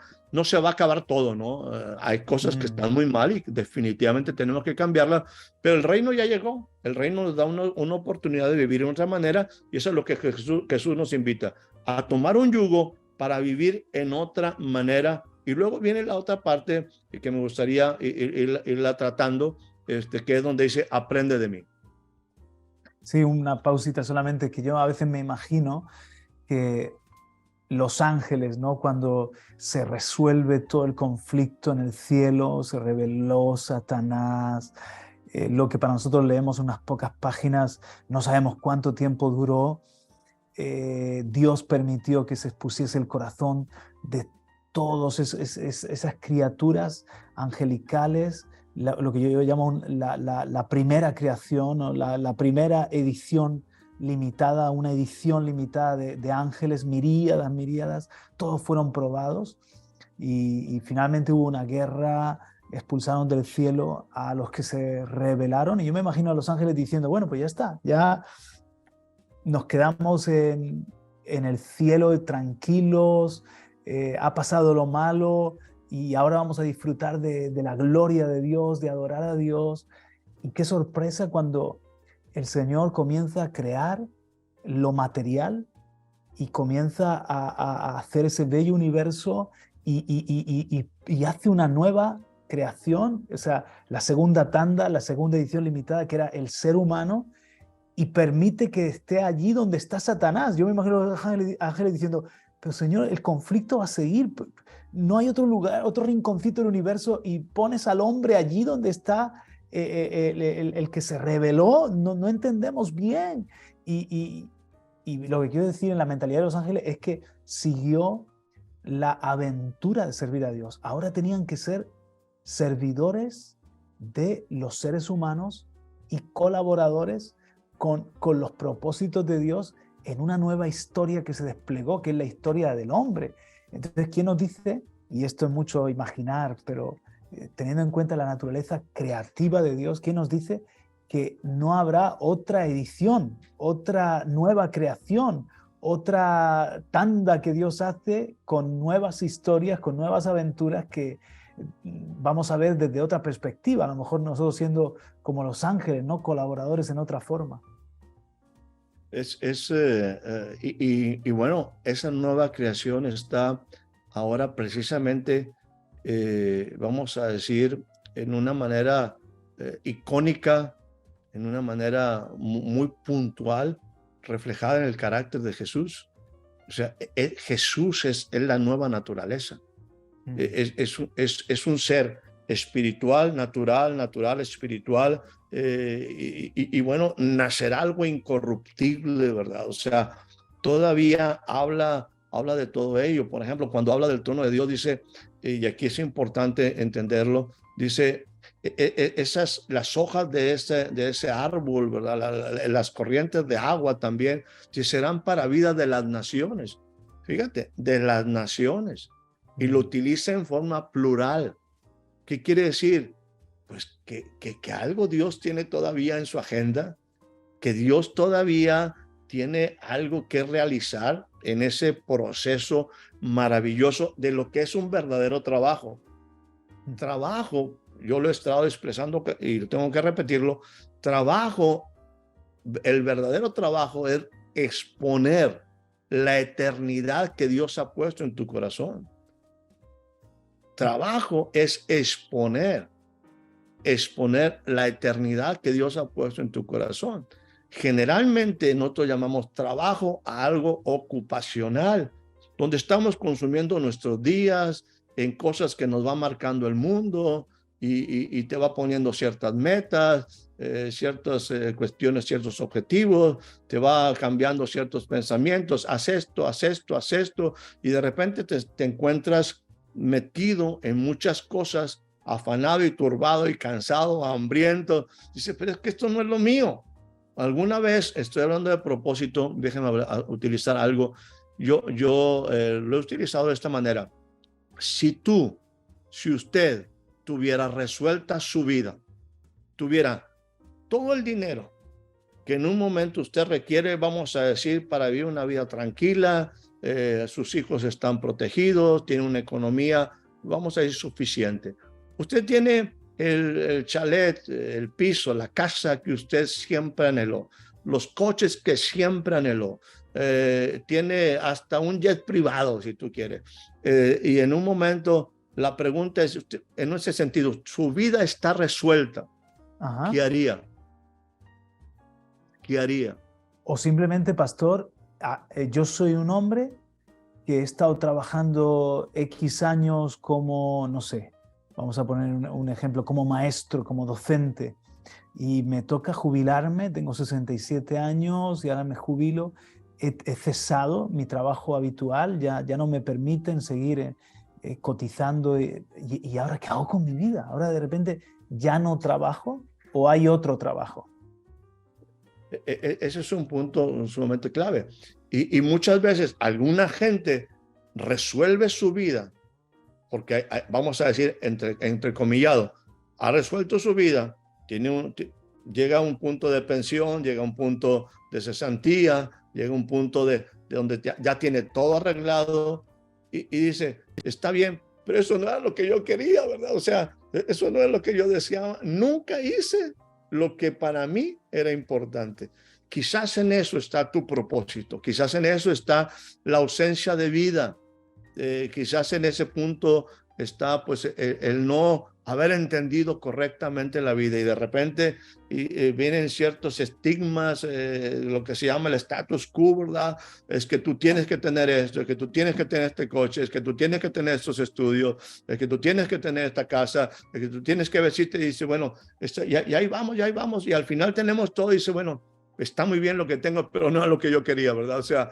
a acabar todo, ¿no? Hay cosas que Mm. están muy mal y definitivamente tenemos que cambiarlas, pero el reino ya llegó, el reino nos da una oportunidad de vivir de otra manera, y eso es lo que Jesús nos invita, a tomar un yugo para vivir en otra manera. Y luego viene la otra parte que me gustaría irla tratando, que es donde dice, aprende de mí. Sí, una pausita solamente, que yo a veces me imagino que los ángeles, ¿no? Cuando se resuelve todo el conflicto en el cielo, se rebeló Satanás, lo que para nosotros leemos unas pocas páginas, no sabemos cuánto tiempo duró. Dios permitió que se expusiese el corazón de todas esas criaturas angelicales, lo que yo llamo la primera creación, o la primera edición limitada, una edición limitada de ángeles, miríadas, miríadas, todos fueron probados, y finalmente hubo una guerra, expulsaron del cielo a los que se rebelaron, y yo me imagino a los ángeles diciendo, bueno, pues ya está, ya nos quedamos en el cielo tranquilos, ha pasado lo malo y ahora vamos a disfrutar de la gloria de Dios, de adorar a Dios. Y qué sorpresa cuando el Señor comienza a crear lo material y comienza a hacer ese bello universo, y hace una nueva creación, o sea, la segunda tanda, la segunda edición limitada, que era el ser humano, y permite que esté allí donde está Satanás. Yo me imagino a los ángeles diciendo, pero Señor, el conflicto va a seguir, no hay otro lugar, otro rinconcito del universo, y pones al hombre allí donde está el que se rebeló. No entendemos bien. Y lo que quiero decir en la mentalidad de los ángeles es que siguió la aventura de servir a Dios. Ahora tenían que ser servidores de los seres humanos y colaboradores con los propósitos de Dios en una nueva historia que se desplegó, que es la historia del hombre. Entonces, ¿quién nos dice? Y esto es mucho imaginar, pero teniendo en cuenta la naturaleza creativa de Dios, ¿quién nos dice que no habrá otra edición, otra nueva creación, otra tanda que Dios hace con nuevas historias, con nuevas aventuras que vamos a ver desde otra perspectiva, a lo mejor nosotros siendo como los ángeles, ¿no? Colaboradores en otra forma. Y bueno, esa nueva creación está ahora precisamente, vamos a decir, en una manera icónica, en una manera muy puntual, reflejada en el carácter de Jesús. O sea, Jesús es la nueva naturaleza. Es un ser espiritual, natural, espiritual, y bueno, nacerá algo incorruptible, ¿verdad? O sea, todavía habla de todo ello. Por ejemplo, cuando habla del trono de Dios, dice, y aquí es importante entenderlo, dice, las hojas de ese árbol, ¿verdad? Las corrientes de agua también, serán para vida de las naciones. Fíjate, de las naciones. Y lo utiliza en forma plural. ¿Qué quiere decir? Pues que algo Dios tiene todavía en su agenda, que Dios todavía tiene algo que realizar en ese proceso maravilloso de lo que es un verdadero trabajo. Trabajo, yo lo he estado expresando y tengo que repetirlo, trabajo, el verdadero trabajo es exponer la eternidad que Dios ha puesto en tu corazón. Trabajo es exponer la eternidad que Dios ha puesto en tu corazón. Generalmente nosotros llamamos trabajo a algo ocupacional, donde estamos consumiendo nuestros días en cosas que nos va marcando el mundo y te va poniendo ciertas metas, ciertas cuestiones, ciertos objetivos, te va cambiando ciertos pensamientos, haz esto, y de repente te encuentras metido en muchas cosas, afanado y turbado y cansado, hambriento. Dice, pero es que esto no es lo mío. Alguna vez, estoy hablando de propósito, déjenme utilizar algo, yo lo he utilizado de esta manera. Si usted tuviera resuelta su vida, tuviera todo el dinero que en un momento usted requiere, vamos a decir, para vivir una vida tranquila, sus hijos están protegidos, tiene una economía, vamos a decir, suficiente. Usted tiene el chalet, el piso, la casa que usted siempre anheló, los coches que siempre anheló, tiene hasta un jet privado, si tú quieres. Y en un momento, la pregunta es, en ese sentido, su vida está resuelta. Ajá. ¿Qué haría? ¿Qué haría? O simplemente, pastor, yo soy un hombre que he estado trabajando X años como, no sé, vamos a poner un ejemplo, como maestro, como docente, y me toca jubilarme, tengo 67 años y ahora me jubilo, he cesado mi trabajo habitual, ya no me permiten seguir cotizando, y ahora ¿qué hago con mi vida? Ahora de repente ya no trabajo o hay otro trabajo. Ese es un punto sumamente clave. Y muchas veces alguna gente resuelve su vida, porque vamos a decir, entrecomillado, ha resuelto su vida, llega a un punto de pensión, llega a un punto de cesantía, llega a un punto de donde ya tiene todo arreglado y dice, está bien, pero eso no era lo que yo quería, ¿verdad? O sea, eso no es lo que yo deseaba. Nunca hice lo que para mí era importante. Quizás en eso está tu propósito, quizás en eso está la ausencia de vida, quizás en ese punto está pues el no haber entendido correctamente la vida y de repente vienen ciertos estigmas, lo que se llama el status quo, ¿verdad? Es que tú tienes que tener esto, es que tú tienes que tener este coche, es que tú tienes que tener estos estudios, es que tú tienes que tener esta casa, es que tú tienes que vestirte y dice, bueno, y ahí vamos, y al final tenemos todo y dice, bueno, está muy bien lo que tengo, pero no es lo que yo quería, ¿verdad? O sea,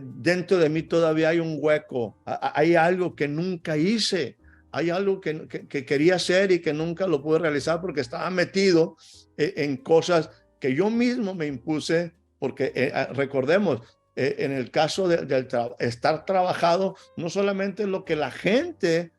dentro de mí todavía hay un hueco, hay algo que nunca hice, hay algo que quería hacer y que nunca lo pude realizar porque estaba metido en cosas que yo mismo me impuse, porque recordemos, en el caso de estar trabajado, no solamente lo que la gente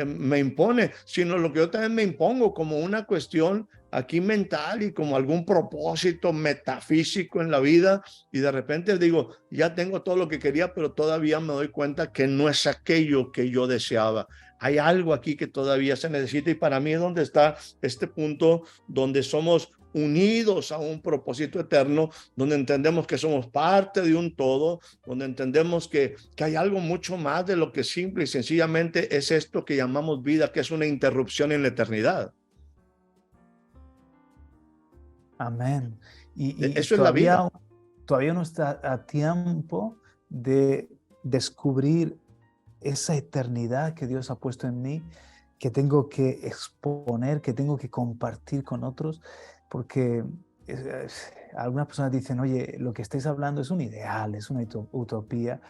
me impone, sino lo que yo también me impongo como una cuestión aquí mental y como algún propósito metafísico en la vida, y de repente digo, ya tengo todo lo que quería, pero todavía me doy cuenta que no es aquello que yo deseaba. Hay algo aquí que todavía se necesita y para mí es donde está este punto donde somos unidos a un propósito eterno, donde entendemos que somos parte de un todo, donde entendemos que hay algo mucho más de lo que simple y sencillamente es esto que llamamos vida, que es una interrupción en la eternidad. Amén. Y Eso es la vida. Todavía no está a tiempo de descubrir esa eternidad que Dios ha puesto en mí, que tengo que exponer, que tengo que compartir con otros, porque algunas personas dicen, oye, lo que estáis hablando es un ideal, es una utopía,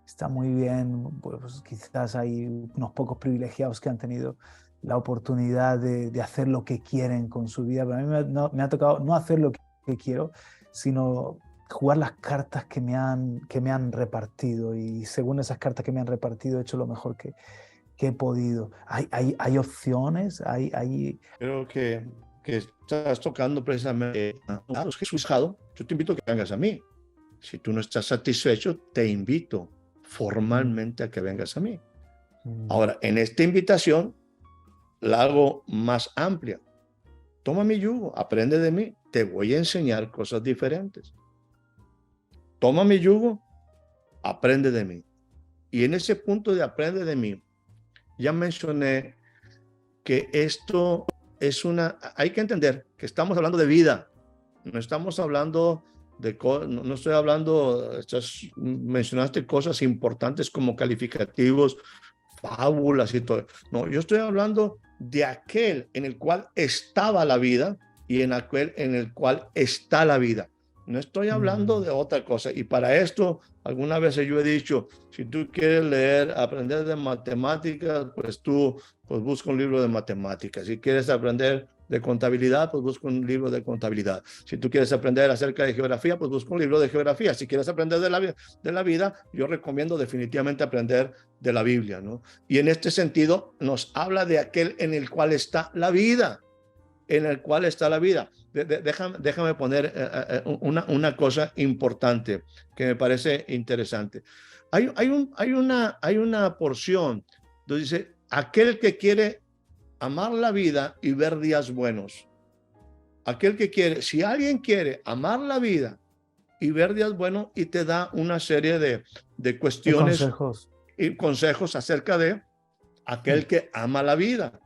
está muy bien, pues quizás hay unos pocos privilegiados que han tenido la oportunidad de hacer lo que quieren con su vida, pero a mí me ha tocado no hacer lo que quiero, sino jugar las cartas que me han repartido, y según esas cartas que me han repartido he hecho lo mejor que he podido. Hay opciones, Creo que estás tocando precisamente a los Jesús. Yo te invito a que vengas a mí. Si tú no estás satisfecho, te invito formalmente a que vengas a mí. Ahora, en esta invitación, la hago más amplia. Toma mi yugo, aprende de mí, te voy a enseñar cosas diferentes. Toma mi yugo, aprende de mí. Y en ese punto de aprende de mí, ya mencioné que esto es hay que entender que estamos hablando de vida, no estamos hablando no estoy hablando, mencionaste cosas importantes como calificativos, fábulas y todo. No, yo estoy hablando de aquel en el cual estaba la vida y en aquel en el cual está la vida. No estoy hablando de otra cosa. Y para esto, algunas veces yo he dicho, si tú quieres leer, aprender de matemáticas, pues busca un libro de matemáticas. Si quieres aprender de contabilidad, pues busca un libro de contabilidad. Si tú quieres aprender acerca de geografía, pues busca un libro de geografía. Si quieres aprender de la vida, yo recomiendo definitivamente aprender de la Biblia, ¿no? Y en este sentido nos habla de aquel en el cual está la vida, en el cual está la vida. Déjame poner una cosa importante que me parece interesante. Hay una porción donde dice, aquel que quiere amar la vida y ver días buenos. Aquel que quiere, si alguien quiere amar la vida y ver días buenos, y te da una serie de cuestiones y consejos acerca de aquel que ama la vida.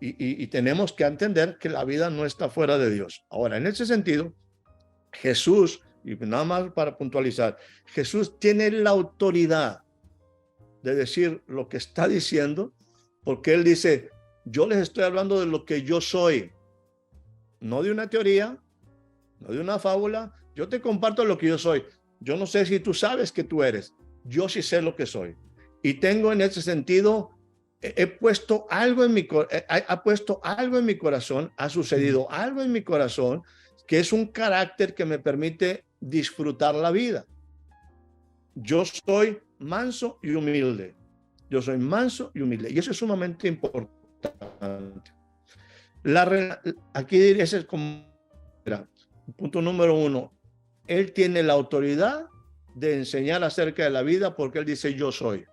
Y tenemos que entender que la vida no está fuera de Dios. Ahora, en ese sentido, Jesús, y nada más para puntualizar, Jesús tiene la autoridad de decir lo que está diciendo, porque él dice, yo les estoy hablando de lo que yo soy, no de una teoría, no de una fábula. Yo te comparto lo que yo soy. Yo no sé si tú sabes que tú eres. Yo sí sé lo que soy. Y tengo en ese sentido, he puesto algo en ha puesto algo en mi corazón, ha sucedido algo en mi corazón, que es un carácter que me permite disfrutar la vida. Yo soy manso y humilde. Yo soy manso y humilde. Y eso es sumamente importante. Aquí ese es como punto número 1. Él tiene la autoridad de enseñar acerca de la vida porque él dice yo soy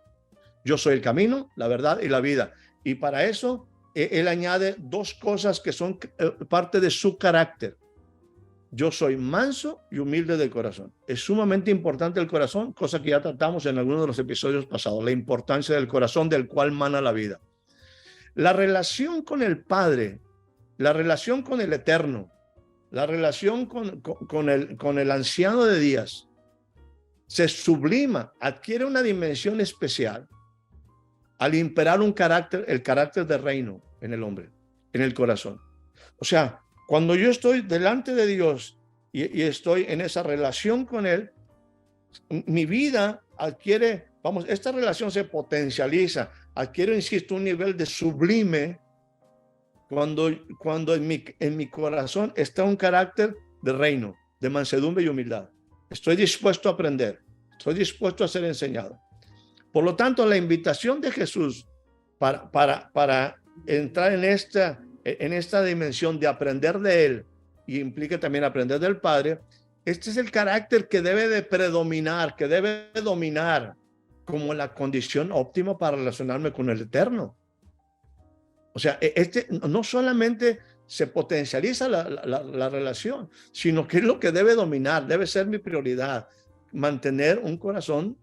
el camino, la verdad y la vida. Y para eso él añade dos cosas que son parte de su carácter. Yo soy manso y humilde de corazón. Es sumamente importante el corazón, cosa que ya tratamos en algunos de los episodios pasados, la importancia del corazón del cual mana la vida. La relación con el Padre, la relación con el Eterno, la relación con el anciano de días, se sublima, adquiere una dimensión especial al imperar el carácter de reino en el hombre, en el corazón. O sea, cuando yo estoy delante de Dios y estoy en esa relación con Él, mi vida adquiere, esta relación se potencializa, adquiere, insisto, un nivel de sublime cuando en mi corazón está un carácter de reino, de mansedumbre y humildad. Estoy dispuesto a aprender, estoy dispuesto a ser enseñado. Por lo tanto, la invitación de Jesús para entrar en esta dimensión de aprender de Él, y implica también aprender del Padre, este es el carácter que debe de predominar, que debe de dominar como la condición óptima para relacionarme con el Eterno. O sea, no solamente se potencializa la relación, sino que es lo que debe dominar, debe ser mi prioridad, mantener un corazón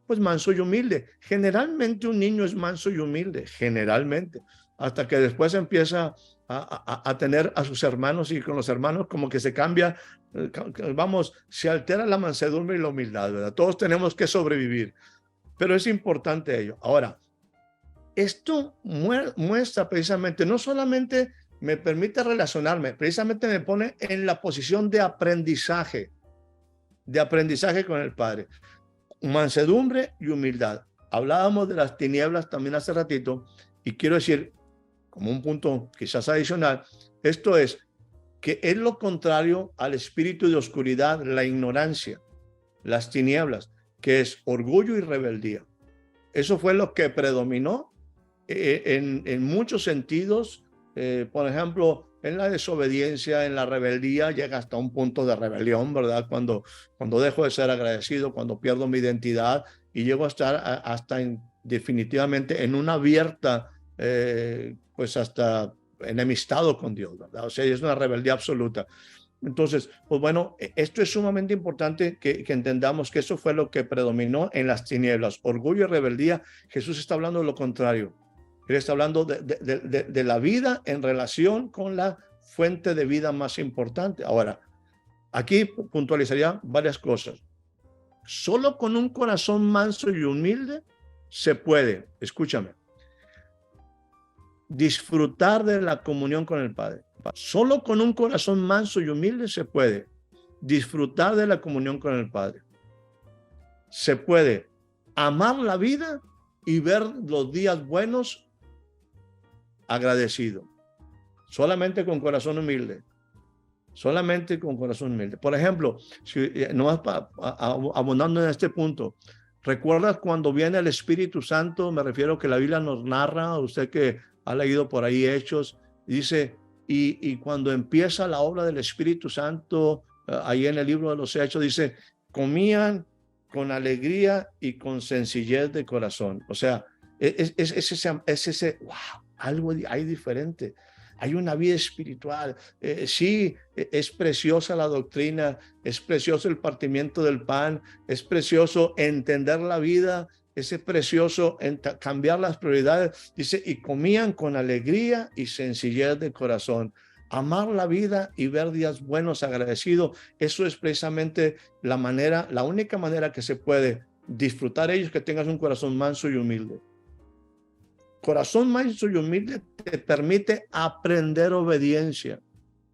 pues manso y humilde. Generalmente un niño es manso y humilde, generalmente, hasta que después empieza a tener a sus hermanos, y con los hermanos como que se cambia, se altera la mansedumbre y la humildad, ¿verdad? Todos tenemos que sobrevivir, pero es importante ello. Ahora, esto muestra precisamente, no solamente me permite relacionarme, precisamente me pone en la posición de aprendizaje con el Padre. Mansedumbre y humildad. Hablábamos de las tinieblas también hace ratito, y quiero decir, como un punto quizás adicional, esto es que es lo contrario al espíritu de oscuridad, la ignorancia, las tinieblas, que es orgullo y rebeldía. Eso fue lo que predominó en muchos sentidos. Por ejemplo, en la desobediencia, en la rebeldía, llega hasta un punto de rebelión, ¿verdad? Cuando dejo de ser agradecido, cuando pierdo mi identidad y llego a estar definitivamente en una abierta pues hasta enemistado con Dios, ¿verdad? O sea, es una rebeldía absoluta. Entonces, pues bueno, esto es sumamente importante que entendamos que eso fue lo que predominó en las tinieblas, orgullo y rebeldía. Jesús está hablando de lo contrario. Él está hablando de la vida en relación con la fuente de vida más importante. Ahora, aquí puntualizaría varias cosas. Solo con un corazón manso y humilde se puede, escúchame, disfrutar de la comunión con el Padre. Solo con un corazón manso y humilde se puede disfrutar de la comunión con el Padre. Se puede amar la vida y ver los días buenos agradecido. Solamente con corazón humilde. Solamente con corazón humilde. Por ejemplo, si, nomás abundando en este punto, ¿recuerdas cuando viene el Espíritu Santo? Me refiero que la Biblia nos narra, usted que ha leído por ahí Hechos, dice, y cuando empieza la obra del Espíritu Santo, ahí en el libro de los Hechos, dice, comían con alegría y con sencillez de corazón. O sea, es ese, wow, algo hay diferente. Hay una vida espiritual. Sí, es preciosa la doctrina, es precioso el partimiento del pan, es precioso entender la vida, es precioso cambiar las prioridades. Dice, y comían con alegría y sencillez de corazón. Amar la vida y ver días buenos agradecidos, eso es precisamente la manera, la única manera que se puede disfrutar ellos, que tengas un corazón manso y humilde. Corazón manso y humilde te permite aprender obediencia.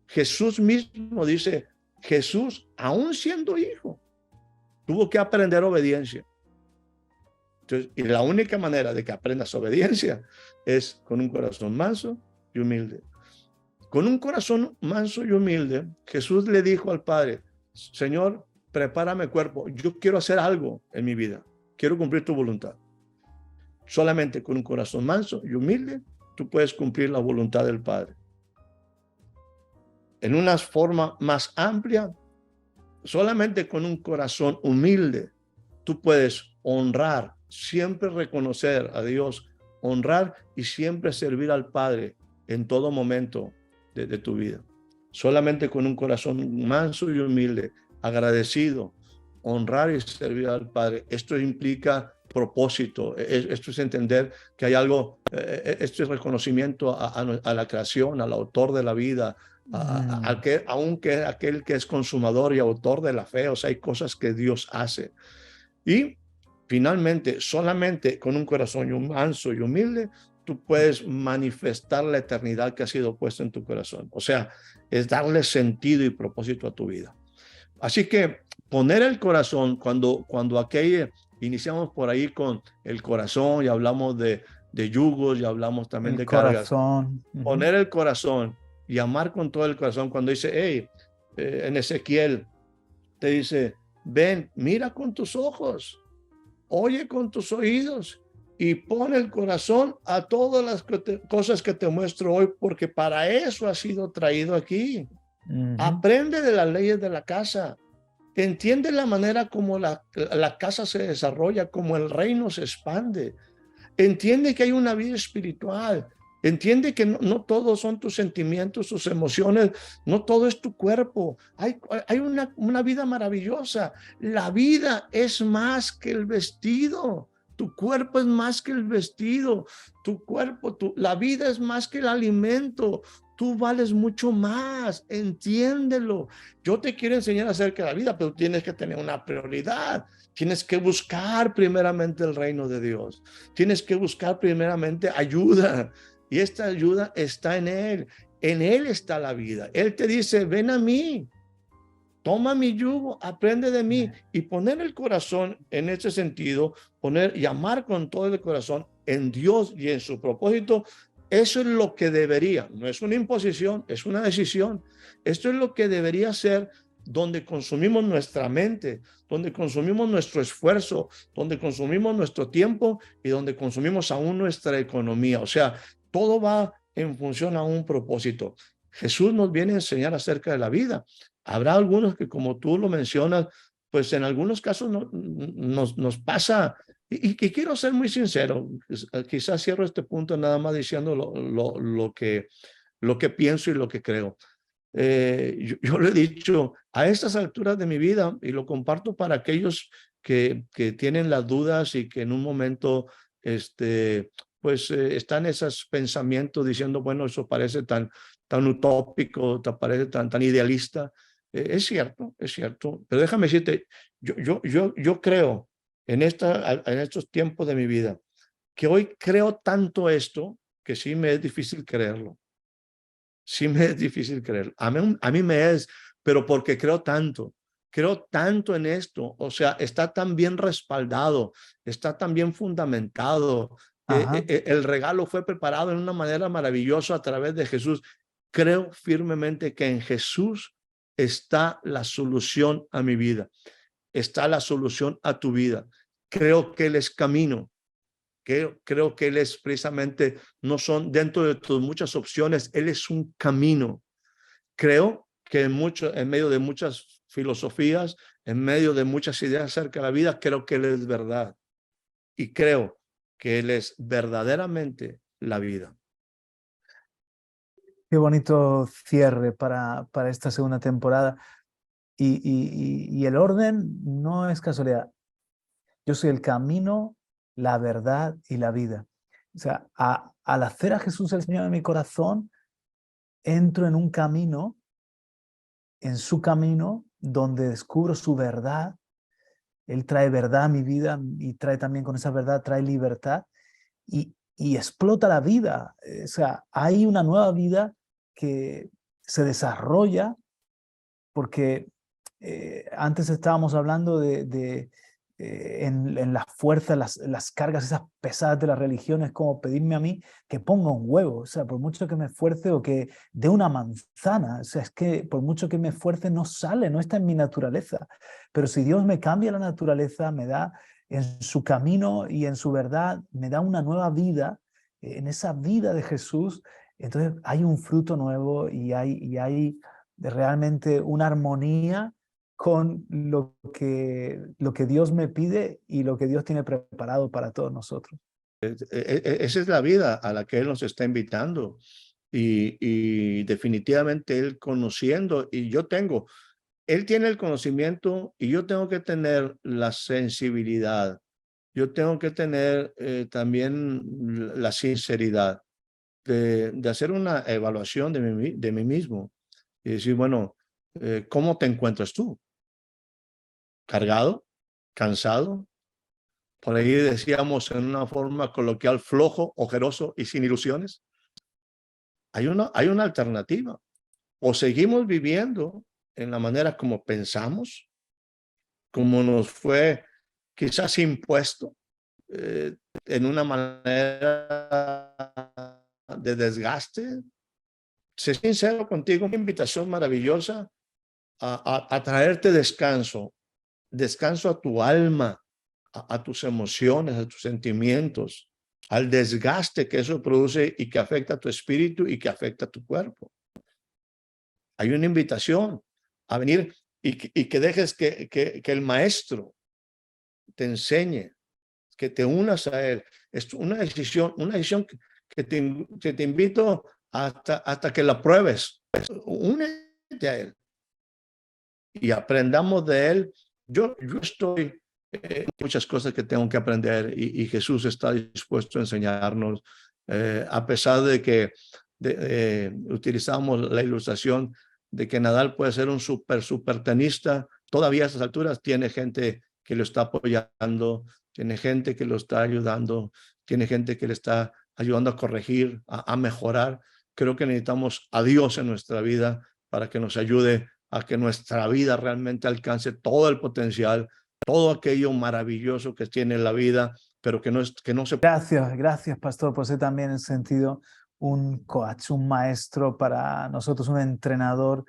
Jesús mismo dice, Jesús, aún siendo hijo, tuvo que aprender obediencia. Entonces, y la única manera de que aprendas obediencia es con un corazón manso y humilde. Con un corazón manso y humilde, Jesús le dijo al Padre, Señor, prepárame cuerpo, yo quiero hacer algo en mi vida, quiero cumplir tu voluntad. Solamente con un corazón manso y humilde, tú puedes cumplir la voluntad del Padre. En una forma más amplia, solamente con un corazón humilde, tú puedes honrar, siempre reconocer a Dios, honrar y siempre servir al Padre en todo momento de tu vida. Solamente con un corazón manso y humilde, agradecido, honrar y servir al Padre. Esto implica propósito, esto es entender que hay algo, esto es reconocimiento a la creación, al autor de la vida, aunque aquel que es consumador y autor de la fe. O sea, hay cosas que Dios hace. Y finalmente, solamente con un corazón manso y humilde, tú puedes manifestar la eternidad que ha sido puesta en tu corazón. O sea, es darle sentido y propósito a tu vida. Así que poner el corazón, cuando aquello, iniciamos por ahí con el corazón y hablamos de yugos y hablamos también de cargas. Poner el corazón y amar con todo el corazón. Cuando dice, hey, en Ezequiel, te dice, ven, mira con tus ojos, oye con tus oídos y pon el corazón a todas las cosas que te muestro hoy, porque para eso has sido traído aquí. Aprende de las leyes de la casa. Entiende la manera como la casa se desarrolla, como el reino se expande. Entiende que hay una vida espiritual. Entiende que no todos son tus sentimientos, tus emociones, no todo es tu cuerpo. Hay una vida maravillosa. La vida es más que el vestido. Tu cuerpo es más que el vestido. Tu cuerpo, la vida es más que el alimento. Tú vales mucho más, entiéndelo. Yo te quiero enseñar acerca de la vida, pero tienes que tener una prioridad. Tienes que buscar primeramente el reino de Dios. Tienes que buscar primeramente ayuda. Y esta ayuda está en Él. En Él está la vida. Él te dice, ven a mí. Toma mi yugo, aprende de mí. Y poner el corazón en ese sentido, poner y amar con todo el corazón en Dios y en su propósito. Eso es lo que debería, no es una imposición, es una decisión. Esto es lo que debería ser donde consumimos nuestra mente, donde consumimos nuestro esfuerzo, donde consumimos nuestro tiempo y donde consumimos aún nuestra economía. O sea, todo va en función a un propósito. Jesús nos viene a enseñar acerca de la vida. Habrá algunos que, como tú lo mencionas, pues en algunos casos nos pasa Y quiero ser muy sincero, quizás cierro este punto nada más diciendo lo que pienso y lo que creo. Yo lo he dicho a estas alturas de mi vida y lo comparto para aquellos que tienen las dudas y que en un momento pues están esos pensamientos diciendo, bueno, eso parece tan utópico, te parece tan idealista. Es cierto, pero déjame decirte, yo creo en estos tiempos de mi vida que hoy creo tanto esto que sí me es difícil creerlo. Sí me es difícil creer. A mí me es, pero porque creo tanto en esto, o sea, está tan bien respaldado, está tan bien fundamentado, Ajá. el regalo fue preparado en una manera maravillosa a través de Jesús. Creo firmemente que en Jesús está la solución a mi vida, está la solución a tu vida. Creo que Él es camino, creo que Él es precisamente, no son dentro de tus muchas opciones, Él es un camino. Creo que en medio de muchas filosofías, en medio de muchas ideas acerca de la vida, creo que Él es verdad. Y creo que Él es verdaderamente la vida. Qué bonito cierre para esta segunda temporada. Y el orden no es casualidad. Yo soy el camino, la verdad y la vida. O sea, al hacer a Jesús el Señor en mi corazón, entro en un camino, en su camino, donde descubro su verdad. Él trae verdad a mi vida y trae también con esa verdad, trae libertad y explota la vida. O sea, hay una nueva vida que se desarrolla porque antes estábamos hablando en la fuerza, las cargas esas pesadas de las religiones, como pedirme a mí que ponga un huevo, o sea, por mucho que me esfuerce o que dé una manzana, o sea, es que por mucho que me esfuerce no sale, no está en mi naturaleza, pero si Dios me cambia la naturaleza, me da en su camino y en su verdad, me da una nueva vida, en esa vida de Jesús, entonces hay un fruto nuevo y hay realmente una armonía con lo que Dios me pide y lo que Dios tiene preparado para todos nosotros. Esa es la vida a la que Él nos está invitando. Y definitivamente Él conociendo, Él tiene el conocimiento y yo tengo que tener la sensibilidad. Yo tengo que tener también la sinceridad de hacer una evaluación de mí mismo y decir, bueno, ¿cómo te encuentras tú? ¿Cargado? ¿Cansado? Por ahí decíamos en una forma coloquial, flojo, ojeroso y sin ilusiones. Hay una alternativa. O seguimos viviendo en la manera como pensamos, como nos fue quizás impuesto, en una manera de desgaste. Sé sincero contigo, una invitación maravillosa a traerte descanso, descanso a tu alma, a tus emociones, a tus sentimientos, al desgaste que eso produce y que afecta a tu espíritu y que afecta a tu cuerpo. Hay una invitación a venir y que dejes que el maestro te enseñe, que te unas a él. Es una decisión que te invito hasta que la pruebes. Únete a él y aprendamos de él. Yo estoy muchas cosas que tengo que aprender y Jesús está dispuesto a enseñarnos, a pesar de que utilizamos la ilustración de que Nadal puede ser un super tenista, todavía a esas alturas tiene gente que lo está apoyando, tiene gente que lo está ayudando, tiene gente que le está ayudando a corregir, a mejorar. Creo que necesitamos a Dios en nuestra vida para que nos ayude a que nuestra vida realmente alcance todo el potencial, todo aquello maravilloso que tiene la vida, pero que no se... Gracias, pastor, por ser también en sentido un coach, un maestro para nosotros, un entrenador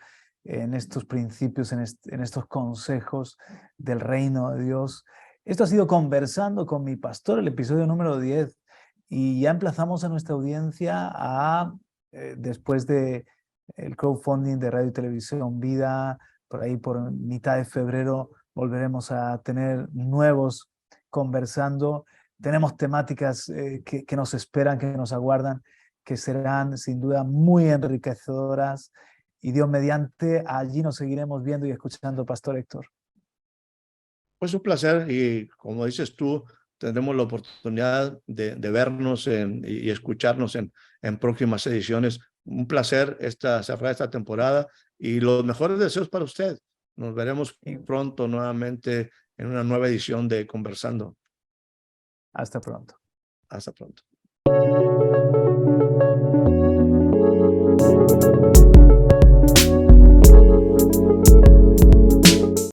en estos principios, en estos consejos del reino de Dios. Esto ha sido Conversando con mi pastor, el episodio número 10, y ya emplazamos a nuestra audiencia después de el crowdfunding de Radio y Televisión Vida, por ahí por mitad de febrero volveremos a tener nuevos conversando. Tenemos temáticas que nos esperan, que nos aguardan, que serán sin duda muy enriquecedoras. Y Dios mediante, allí nos seguiremos viendo y escuchando, Pastor Héctor. Pues un placer y como dices tú, tendremos la oportunidad de vernos y escucharnos en próximas ediciones. Un placer cerrar esta temporada y los mejores deseos para usted. Nos veremos pronto nuevamente en una nueva edición de Conversando. Hasta pronto. Hasta pronto.